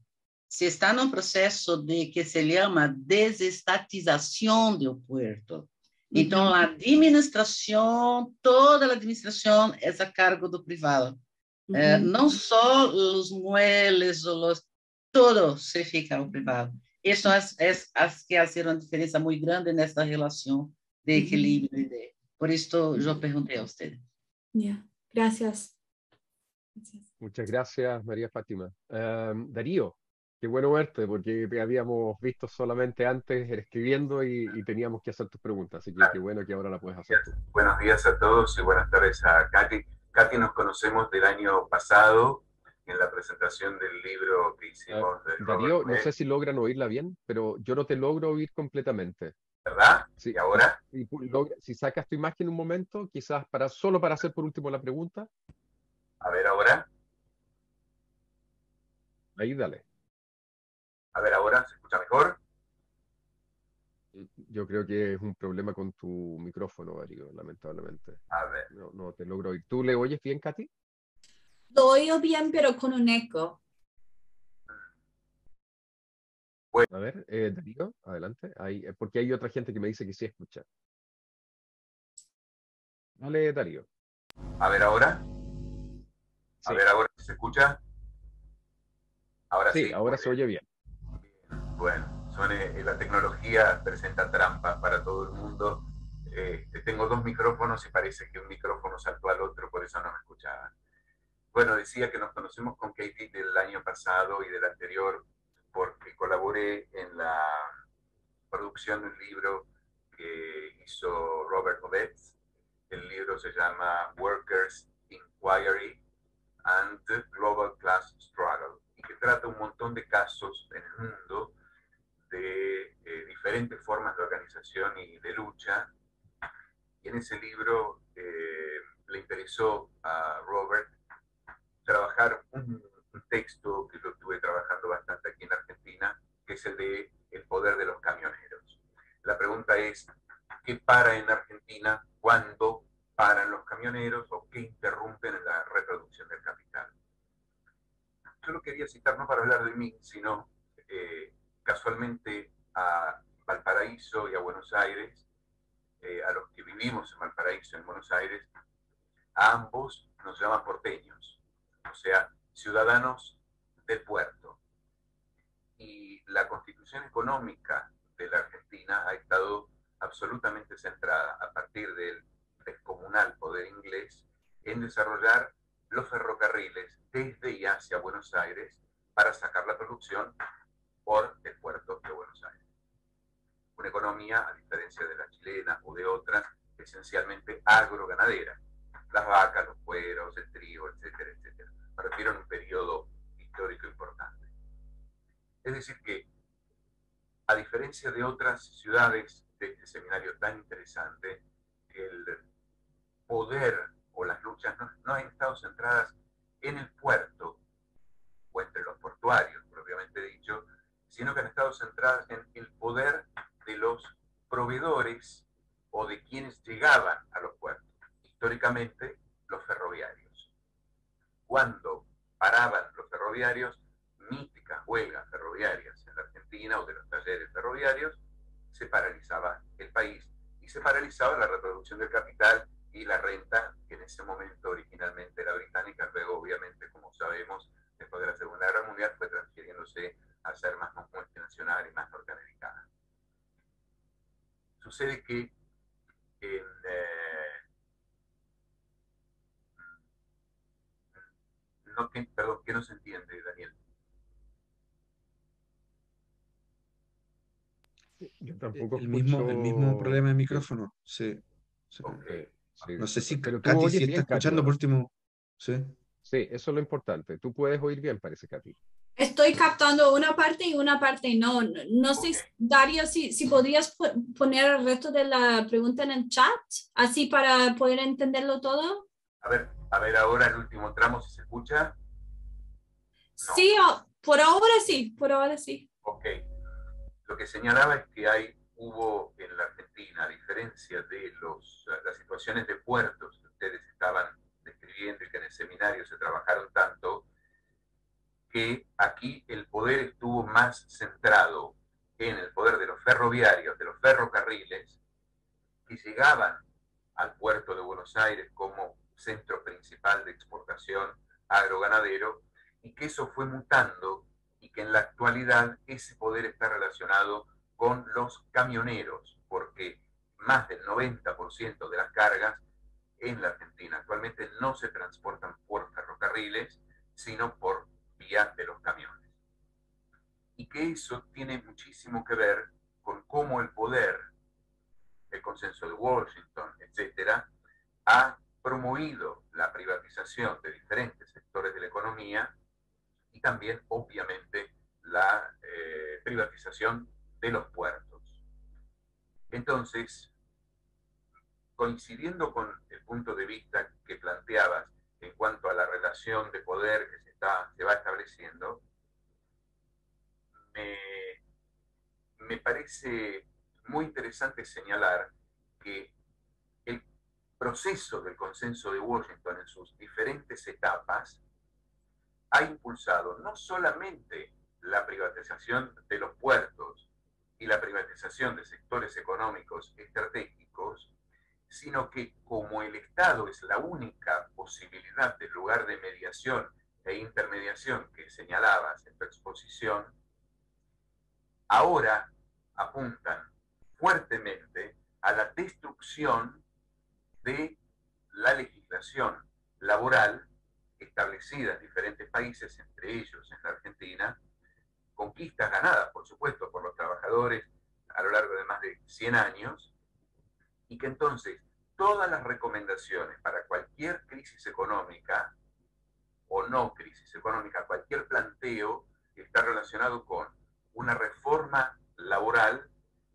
se está num processo de que se chama desestatização do porto. Então, a administração, toda a administração é a cargo do privado. Não só os muelles, todo se fica ao privado. Isso é que hace uma diferença muito grande nessa relação de equilíbrio. Por esto yo pregunté a usted.
Gracias.
Muchas gracias, María Fátima. Darío, qué bueno verte, porque te habíamos visto solamente antes escribiendo y teníamos que hacer tus preguntas, así que qué bueno que ahora la puedes hacer tú.
Buenos días a todos y buenas tardes a Katy. Katy, nos conocemos del año pasado en la presentación del libro que hicimos.
Darío, no sé si logran oírla bien, pero yo no te logro oír completamente.
¿Verdad?
Sí.
¿Y ahora?
Si sacas tu imagen un momento, quizás solo para hacer por último la pregunta.
A ver, ahora.
Ahí, dale.
A ver, ahora, ¿se escucha mejor?
Yo creo que es un problema con tu micrófono, Darío, lamentablemente.
A ver.
No te logro oír. ¿Tú le oyes bien, Katy?
Lo oigo bien, pero con un eco.
A ver, Darío, adelante. Porque hay otra gente que me dice que sí escucha. Dale, Darío.
A ver, ahora.
Sí.
A ver, ahora, ¿se escucha? Ahora sí.
Sí, ahora se oye bien.
Bueno, la tecnología presenta trampas para todo el mundo. Tengo dos micrófonos y parece que un micrófono saltó al otro, por eso no me escuchaban. Bueno, decía que nos conocemos con Katy del año pasado y del anterior, porque colaboré en la producción de un libro que hizo Robert Ovitz. El libro se llama Workers' Inquiry and Global Class Struggle, y que trata un montón de casos en el mundo de diferentes formas de organización y de lucha. Y en ese libro le interesó a Robert trabajar un texto que lo estuve trabajando bastante aquí en Argentina, que es el de El poder de los camioneros. La pregunta es, ¿qué para en Argentina cuando paran los camioneros o qué interrumpen en la reproducción del capital? Yo lo quería citar no para hablar de mí, sino casualmente a Valparaíso y a Buenos Aires, a los que vivimos en Valparaíso y en Buenos Aires, a ambos nos llaman porteños, o sea, ciudadanos del puerto. Y la constitución económica de la Argentina ha estado absolutamente centrada, a partir del descomunal poder inglés, en desarrollar los ferrocarriles desde y hacia Buenos Aires para sacar la producción por el puerto de Buenos Aires. Una economía, a diferencia de la chilena o de otras, esencialmente agroganadera. Las vacas, los cueros, el trigo, etcétera, etcétera. Me refiero a un periodo histórico importante. Es decir que, a diferencia de otras ciudades de este seminario tan interesante, el poder o las luchas no han estado centradas en el puerto o entre los portuarios, propiamente dicho, sino sino que han estado centradas en el poder de los proveedores o de quienes llegaban a los puertos. Históricamente, los ferroviarios. Cuando paraban los ferroviarios, míticas huelgas ferroviarias en la Argentina o de los talleres ferroviarios, se paralizaba el país y se paralizaba la reproducción del capital y la renta, que en ese momento originalmente era británica, luego obviamente, como sabemos, después de la Segunda Guerra Mundial fue transfiriéndose a ser más multinacional y más norteamericana. Sucede que perdón, ¿qué no se entiende, Daniel?
Yo tampoco
el mismo problema de micrófono. Sí.
Okay.
Sí,
No sé si
pero tú
Katy
oyes
si
bien,
está
Katy,
escuchando
¿o
por
no?
último. Sí.
Sí, eso es lo importante. Tú puedes oír bien, parece, Katy.
Estoy captando una parte y una parte no. No sé, Dario, si podrías poner el resto de la pregunta en el chat, así para poder entenderlo todo.
A ver ahora el último tramo, si se escucha. No.
Sí, por ahora sí.
Ok. Lo que señalaba es que hubo en la Argentina, a diferencia de las situaciones de puertos que ustedes estaban describiendo y que en el seminario se trabajaron tanto, que aquí el poder estuvo más centrado en el poder de los ferroviarios, de los ferrocarriles, que llegaban al puerto de Buenos Aires como centro principal de exportación agroganadero, y que eso fue mutando y que en la actualidad ese poder está relacionado con los camioneros, porque más del 90% de las cargas en la Argentina actualmente no se transportan por ferrocarriles, sino por vía de los camiones. Y que eso tiene muchísimo que ver con cómo el poder, el consenso de Washington, etcétera, ha promovido la privatización de diferentes sectores de la economía y también, obviamente, la privatización de los puertos. Entonces, coincidiendo con el punto de vista que planteabas en cuanto a la relación de poder que se va estableciendo, me parece muy interesante señalar que el proceso del consenso de Washington en sus diferentes etapas ha impulsado no solamente la privatización de los puertos y la privatización de sectores económicos estratégicos, sino que como el Estado es la única posibilidad de lugar de mediación e intermediación que señalabas en tu exposición, ahora apuntan fuertemente a la destrucción de la legislación laboral establecida en diferentes países, entre ellos en la Argentina, conquistas ganadas, por supuesto, por los trabajadores a lo largo de más de 100 años, y que entonces todas las recomendaciones para cualquier crisis económica o no crisis económica, cualquier planteo está relacionado con una reforma laboral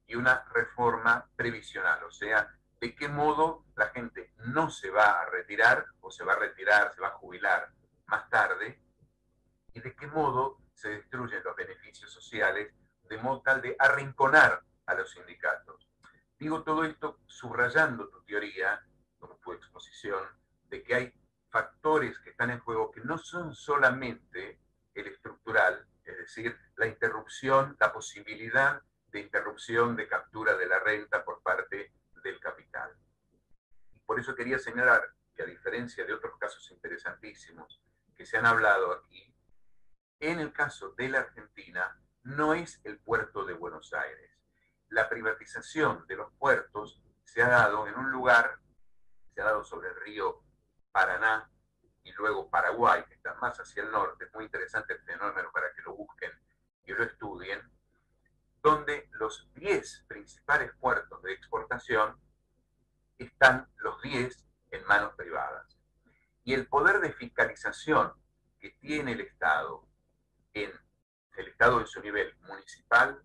y una reforma previsional, o sea, de qué modo la gente no se va a retirar o se va a retirar, se va a jubilar más tarde, y de qué modo se destruyen los beneficios sociales de modo tal de arrinconar a los sindicatos. Digo todo esto subrayando tu teoría, como tu exposición, de que hay factores que están en juego que no son solamente el estructural, es decir, la interrupción, la posibilidad de interrupción de captura de la renta por parte del capital. Y por eso quería señalar que a diferencia de otros casos interesantísimos que se han hablado aquí, en el caso de la Argentina no es el puerto de Buenos Aires. La privatización de los puertos se ha dado en un lugar, se ha dado sobre el río Paraná y luego Paraguay, que está más hacia el norte. Es muy interesante el fenómeno para que lo busquen y lo estudien, donde los 10 principales puertos de exportación están los 10 en manos privadas. Y el poder de fiscalización que tiene el Estado en su nivel municipal,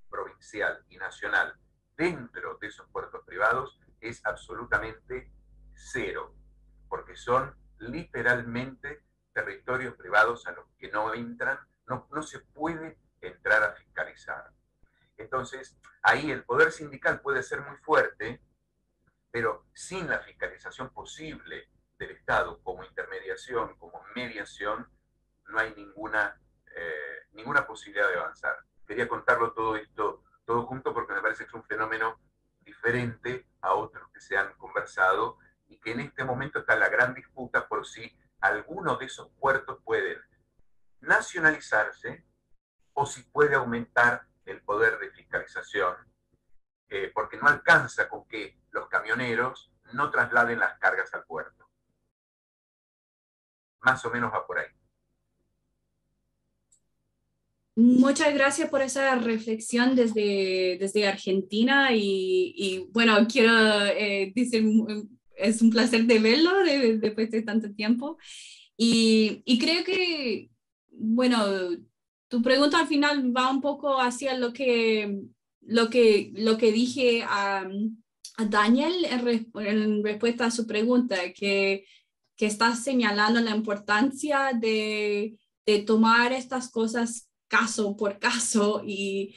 provincial y nacional dentro de esos puertos privados es absolutamente cero, porque son literalmente territorios privados a los que no entran, no se puede entrar a fiscalizar fiscalizar. Entonces, ahí el poder sindical puede ser muy fuerte, pero sin la fiscalización posible del Estado como intermediación, como mediación, no hay ninguna posibilidad de avanzar. Quería contarlo todo esto, todo junto, porque me parece que es un fenómeno diferente a otros que se han conversado y que en este momento está la gran disputa por si alguno de esos puertos pueden nacionalizarse o si puede aumentar el poder de fiscalización, porque no alcanza con que los camioneros no trasladen las cargas al puerto. Más o menos va por ahí.
Muchas gracias por esa reflexión desde Argentina y bueno, quiero decir, es un placer de verlo después de tanto tiempo y creo que, bueno, tu pregunta al final va un poco hacia lo que dije a Daniel en respuesta a su pregunta, que estás señalando la importancia de tomar estas cosas caso por caso y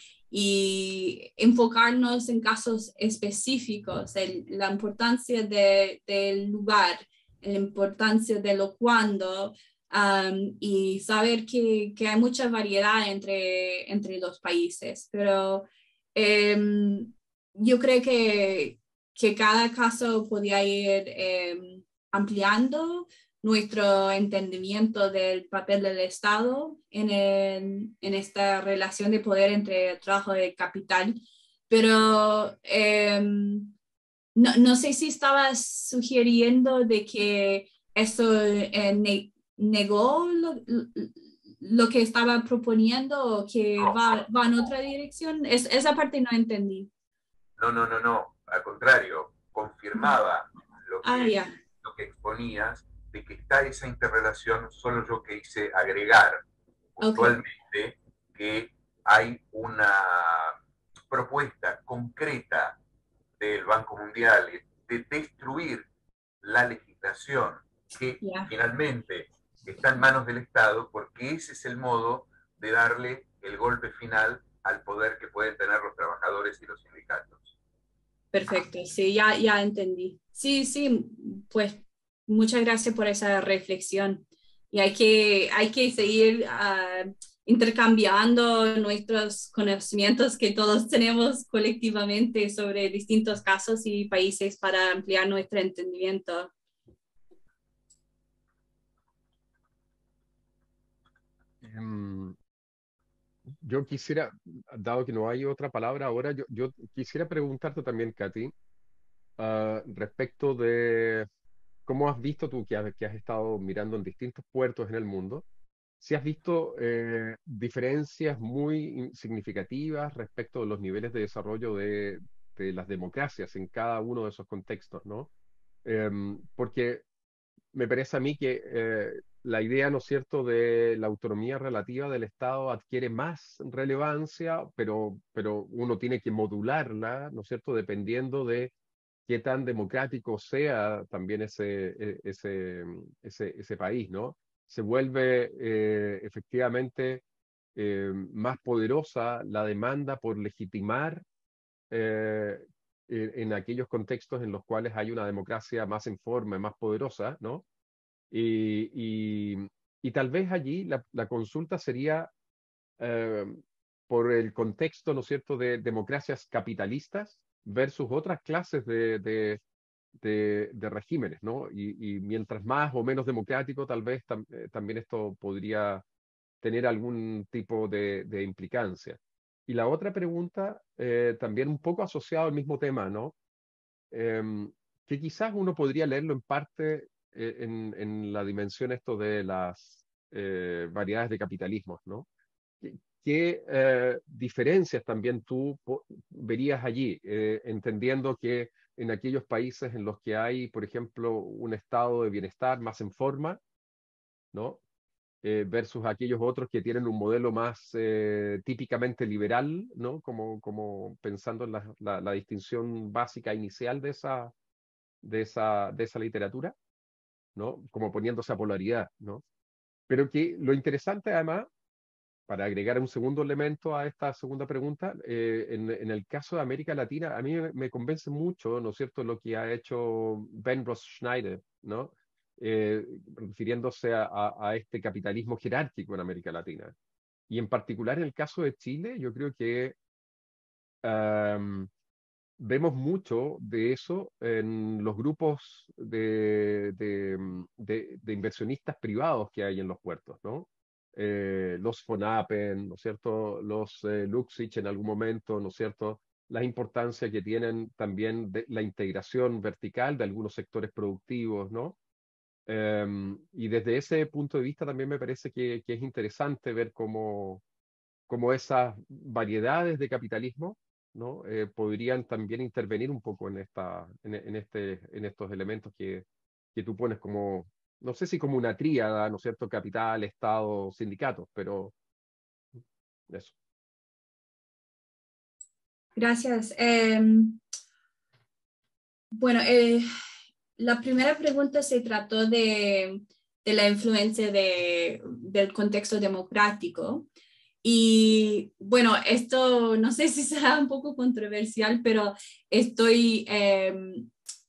enfocarnos en casos específicos, la importancia del lugar, la importancia de lo cuándo, y saber que hay mucha variedad entre los países. Pero yo creo que cada caso podía ir ampliando nuestro entendimiento del papel del Estado en esta relación de poder entre el trabajo y el capital. Pero no sé si estabas sugiriendo de que eso negó lo que estaba proponiendo o que va en otra dirección. Esa parte no entendí.
No. Al contrario, confirmaba
Ya.
lo que exponías, de que está esa interrelación. Solo yo que hice agregar puntualmente que hay una propuesta concreta del Banco Mundial de destruir la legislación que finalmente está en manos del Estado, porque ese es el modo de darle el golpe final al poder que pueden tener los trabajadores y los sindicatos.
Perfecto, sí, ya entendí. Sí, pues muchas gracias por esa reflexión. Y hay que seguir intercambiando nuestros conocimientos que todos tenemos colectivamente sobre distintos casos y países para ampliar nuestro entendimiento.
Yo quisiera, dado que no hay otra palabra ahora, yo quisiera preguntarte también, Katy, respecto de cómo has visto tú que has estado mirando en distintos puertos en el mundo, si has visto diferencias muy significativas respecto de los niveles de desarrollo de las democracias en cada uno de esos contextos, ¿no? Porque me parece a mí que la idea, ¿no es cierto?, de la autonomía relativa del Estado adquiere más relevancia, pero uno tiene que modularla, ¿no es cierto?, dependiendo de qué tan democrático sea también ese país, ¿no? Se vuelve efectivamente más poderosa la demanda por legitimar eh, en aquellos contextos en los cuales hay una democracia más en forma, más poderosa, ¿no? Y, y tal vez allí la consulta sería eh, por el contexto, ¿no es cierto?, de democracias capitalistas versus otras clases de regímenes, ¿no? Y mientras más o menos democrático, tal vez también esto podría tener algún tipo de implicancia. Y la otra pregunta, también un poco asociado al mismo tema, ¿no? Que quizás uno podría leerlo en parte en la dimensión esto de las variedades de capitalismos, ¿no? ¿Qué diferencias también tú verías allí, entendiendo que en aquellos países en los que hay, por ejemplo, un estado de bienestar más en forma, ¿no? Versus aquellos otros que tienen un modelo más típicamente liberal, ¿no? Como pensando en la distinción básica inicial de esa literatura, ¿no? Como poniendo esa polaridad, ¿no? Pero que lo interesante además para agregar un segundo elemento a esta segunda pregunta, en el caso de América Latina, a mí me convence mucho, ¿no es cierto?, lo que ha hecho Ben Ross-Schneider, ¿no? Refiriéndose a este capitalismo jerárquico en América Latina. Y en particular en el caso de Chile, yo creo que vemos mucho de eso en los grupos de inversionistas privados que hay en los puertos, ¿no? Los Fonapen, ¿no es cierto? Los Luxich en algún momento, ¿no es cierto? La importancia que tienen también de la integración vertical de algunos sectores productivos, ¿no? Y desde ese punto de vista también me parece que es interesante ver cómo esas variedades de capitalismo, ¿no? Podrían también intervenir un poco en estos elementos que tú pones como, no sé si como una tríada, ¿no es cierto? Capital, Estado, sindicatos, pero eso.
Gracias. Bueno, la primera pregunta se trató de la influencia del contexto democrático. Y bueno, esto no sé si será un poco controversial, pero estoy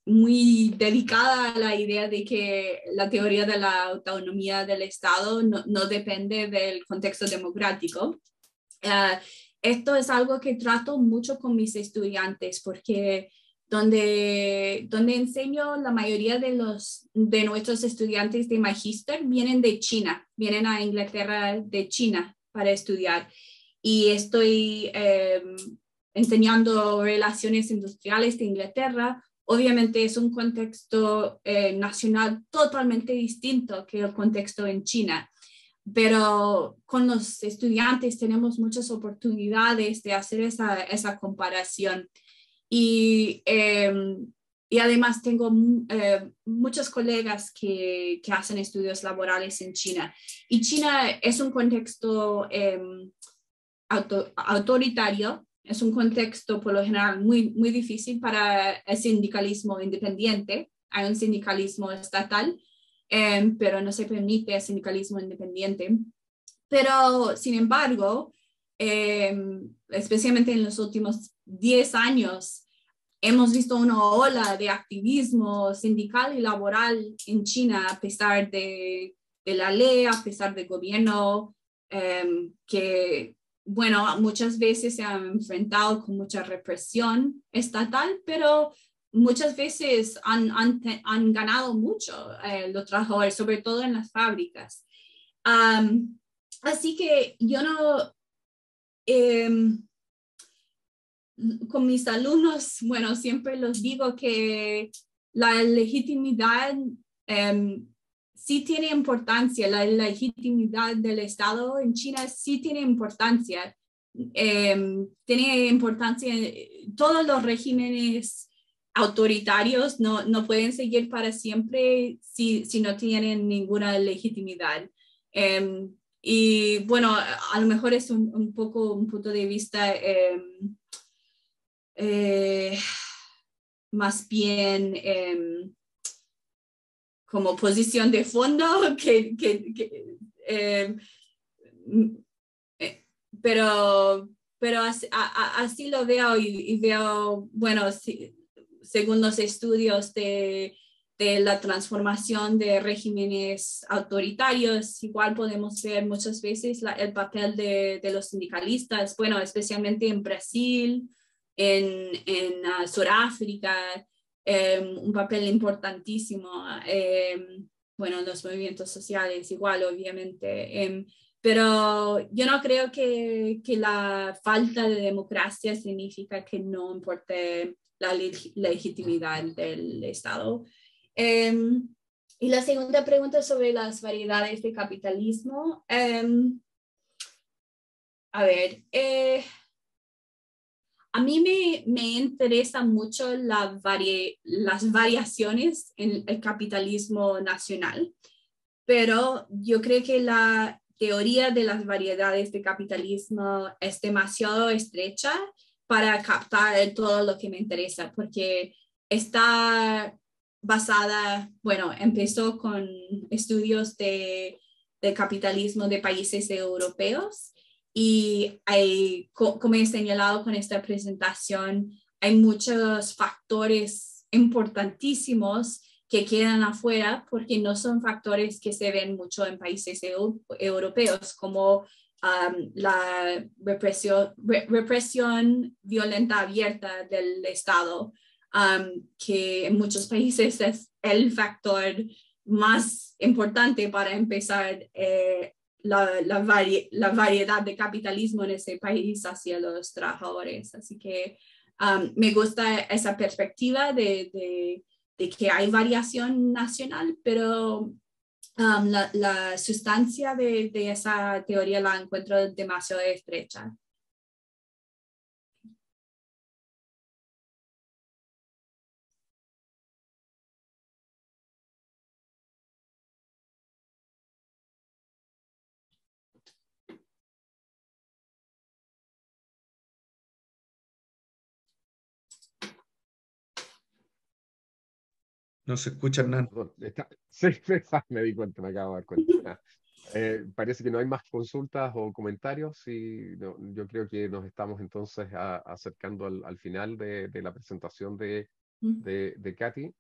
muy dedicada a la idea de que la teoría de la autonomía del Estado no depende del contexto democrático. Esto es algo que trato mucho con mis estudiantes porque donde enseño, la mayoría de nuestros estudiantes de magíster vienen de China, vienen a Inglaterra de China para estudiar. Y estoy enseñando relaciones industriales de Inglaterra. Obviamente es un contexto nacional totalmente distinto que el contexto en China. Pero con los estudiantes tenemos muchas oportunidades de hacer esa comparación. Y además tengo muchos colegas que hacen estudios laborales en China. Y China es un contexto autoritario, es un contexto por lo general muy, muy difícil para el sindicalismo independiente. Hay un sindicalismo estatal, pero no se permite el sindicalismo independiente. Pero, sin embargo, especialmente en los últimos 10 años, hemos visto una ola de activismo sindical y laboral en China a pesar de la ley, a pesar del gobierno, que, bueno, muchas veces se han enfrentado con mucha represión estatal, pero muchas veces han ganado mucho los trabajadores, sobre todo en las fábricas. Así que yo no... con mis alumnos, bueno, siempre les digo que la legitimidad sí tiene importancia, la legitimidad del Estado en China sí tiene importancia. Tiene importancia, todos los regímenes autoritarios no pueden seguir para siempre si no tienen ninguna legitimidad. Y bueno, a lo mejor es un poco un punto de vista más bien como posición de fondo pero así lo veo y veo, bueno, según los estudios de la transformación de regímenes autoritarios, igual podemos ver muchas veces el papel de los sindicalistas, bueno, especialmente en Brasil, en Sudáfrica, un papel importantísimo. Bueno, los movimientos sociales igual, obviamente. Pero yo no creo que la falta de democracia significa que no importe la legitimidad del Estado. Y la segunda pregunta sobre las variedades de capitalismo. A ver, a mí me interesa mucho las variaciones en el capitalismo nacional, pero yo creo que la teoría de las variedades de capitalismo es demasiado estrecha para captar todo lo que me interesa, porque está basada, bueno, empezó con estudios de capitalismo de países europeos Y como he señalado con esta presentación, hay muchos factores importantísimos que quedan afuera porque no son factores que se ven mucho en países europeos, como la represión violenta abierta del Estado, que en muchos países es el factor más importante para empezar la variedad de capitalismo en ese país hacia los trabajadores. Así que me gusta esa perspectiva de que hay variación nacional, pero la sustancia de esa teoría la encuentro demasiado estrecha.
No se escucha nada.
Perdón, sí, me di cuenta, me acabo de dar cuenta. Parece que no hay más consultas o comentarios y yo creo que nos estamos entonces acercando al final de la presentación de Katy.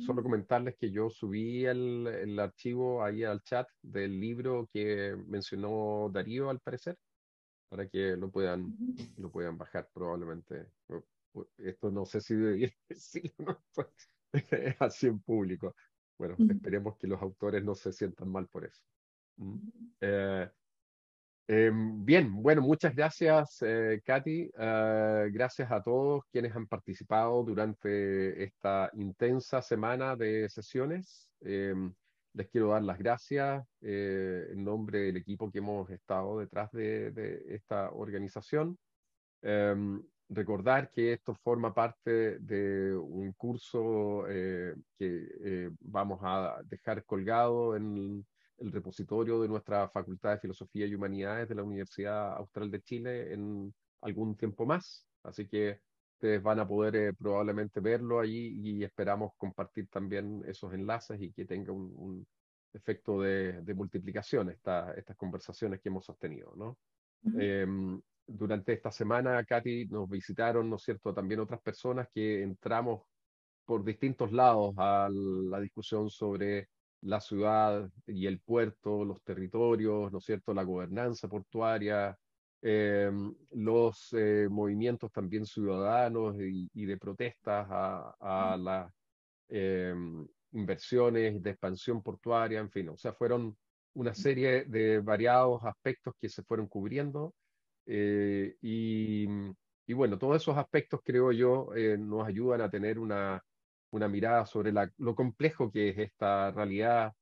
Solo comentarles que yo subí el archivo ahí al chat del libro que mencionó Darío, al parecer, para que lo puedan bajar probablemente. Esto no sé si debería decirlo, ¿no? Es así en público. Bueno, esperemos que los autores no se sientan mal por eso. Eh, Bien, bueno, muchas gracias, Katy. Gracias a todos quienes han participado durante esta intensa semana de sesiones. Les quiero dar las gracias en nombre del equipo que hemos estado detrás de esta organización. Recordar que esto forma parte de un curso que vamos a dejar colgado en el repositorio de nuestra Facultad de Filosofía y Humanidades de la Universidad Austral de Chile en algún tiempo más. Así que ustedes van a poder probablemente verlo allí y esperamos compartir también esos enlaces y que tenga un efecto de multiplicación estas conversaciones que hemos sostenido, ¿no? Durante esta semana, Katy, nos visitaron, ¿no es cierto?, también otras personas que entramos por distintos lados a la discusión sobre la ciudad y el puerto, los territorios, ¿no es cierto?, la gobernanza portuaria, los movimientos también ciudadanos y de protestas a las inversiones de expansión portuaria, en fin, o sea, fueron una serie de variados aspectos que se fueron cubriendo y bueno, todos esos aspectos, creo yo, nos ayudan a tener una mirada sobre lo complejo que es esta realidad,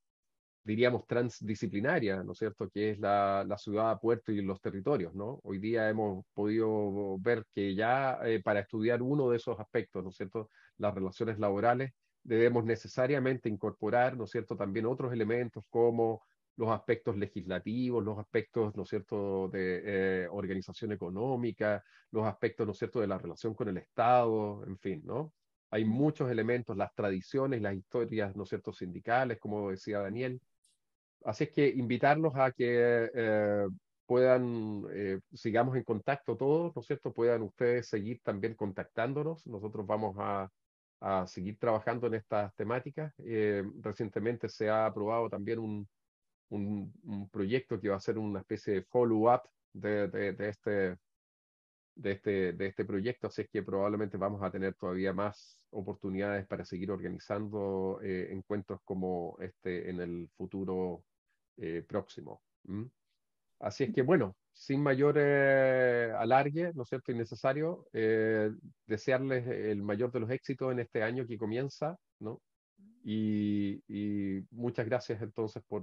diríamos, transdisciplinaria, ¿no es cierto?, que es la ciudad, puerto y los territorios, ¿no? Hoy día hemos podido ver que ya para estudiar uno de esos aspectos, ¿no es cierto?, las relaciones laborales, debemos necesariamente incorporar, ¿no es cierto?, también otros elementos como los aspectos legislativos, los aspectos, ¿no es cierto?, de organización económica, los aspectos, ¿no es cierto?, de la relación con el Estado, en fin, ¿no? Hay muchos elementos, las tradiciones, las historias, ¿no es cierto?, sindicales, como decía Daniel. Así es que invitarlos a que sigamos en contacto todos, ¿no es cierto? Puedan ustedes seguir también contactándonos. Nosotros vamos a seguir trabajando en estas temáticas. Recientemente se ha aprobado también un proyecto que va a ser una especie de follow-up de este proyecto, así es que probablemente vamos a tener todavía más oportunidades para seguir organizando encuentros como este en el futuro próximo. Así es que bueno, sin mayor alargue, ¿no es cierto?, innecesario, desearles el mayor de los éxitos en este año que comienza, ¿no? Y muchas gracias entonces por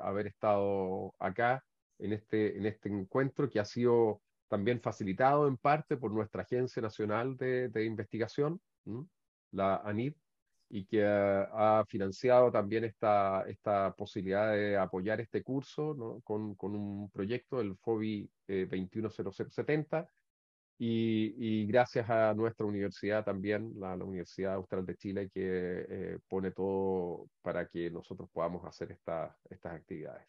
haber estado acá en este encuentro que ha sido también facilitado en parte por nuestra Agencia Nacional de Investigación, la ANID, y que ha financiado también esta posibilidad de apoyar este curso, ¿no?, con un proyecto, el FOBI 210070, y gracias a nuestra universidad también, la Universidad Austral de Chile, que pone todo para que nosotros podamos hacer estas actividades.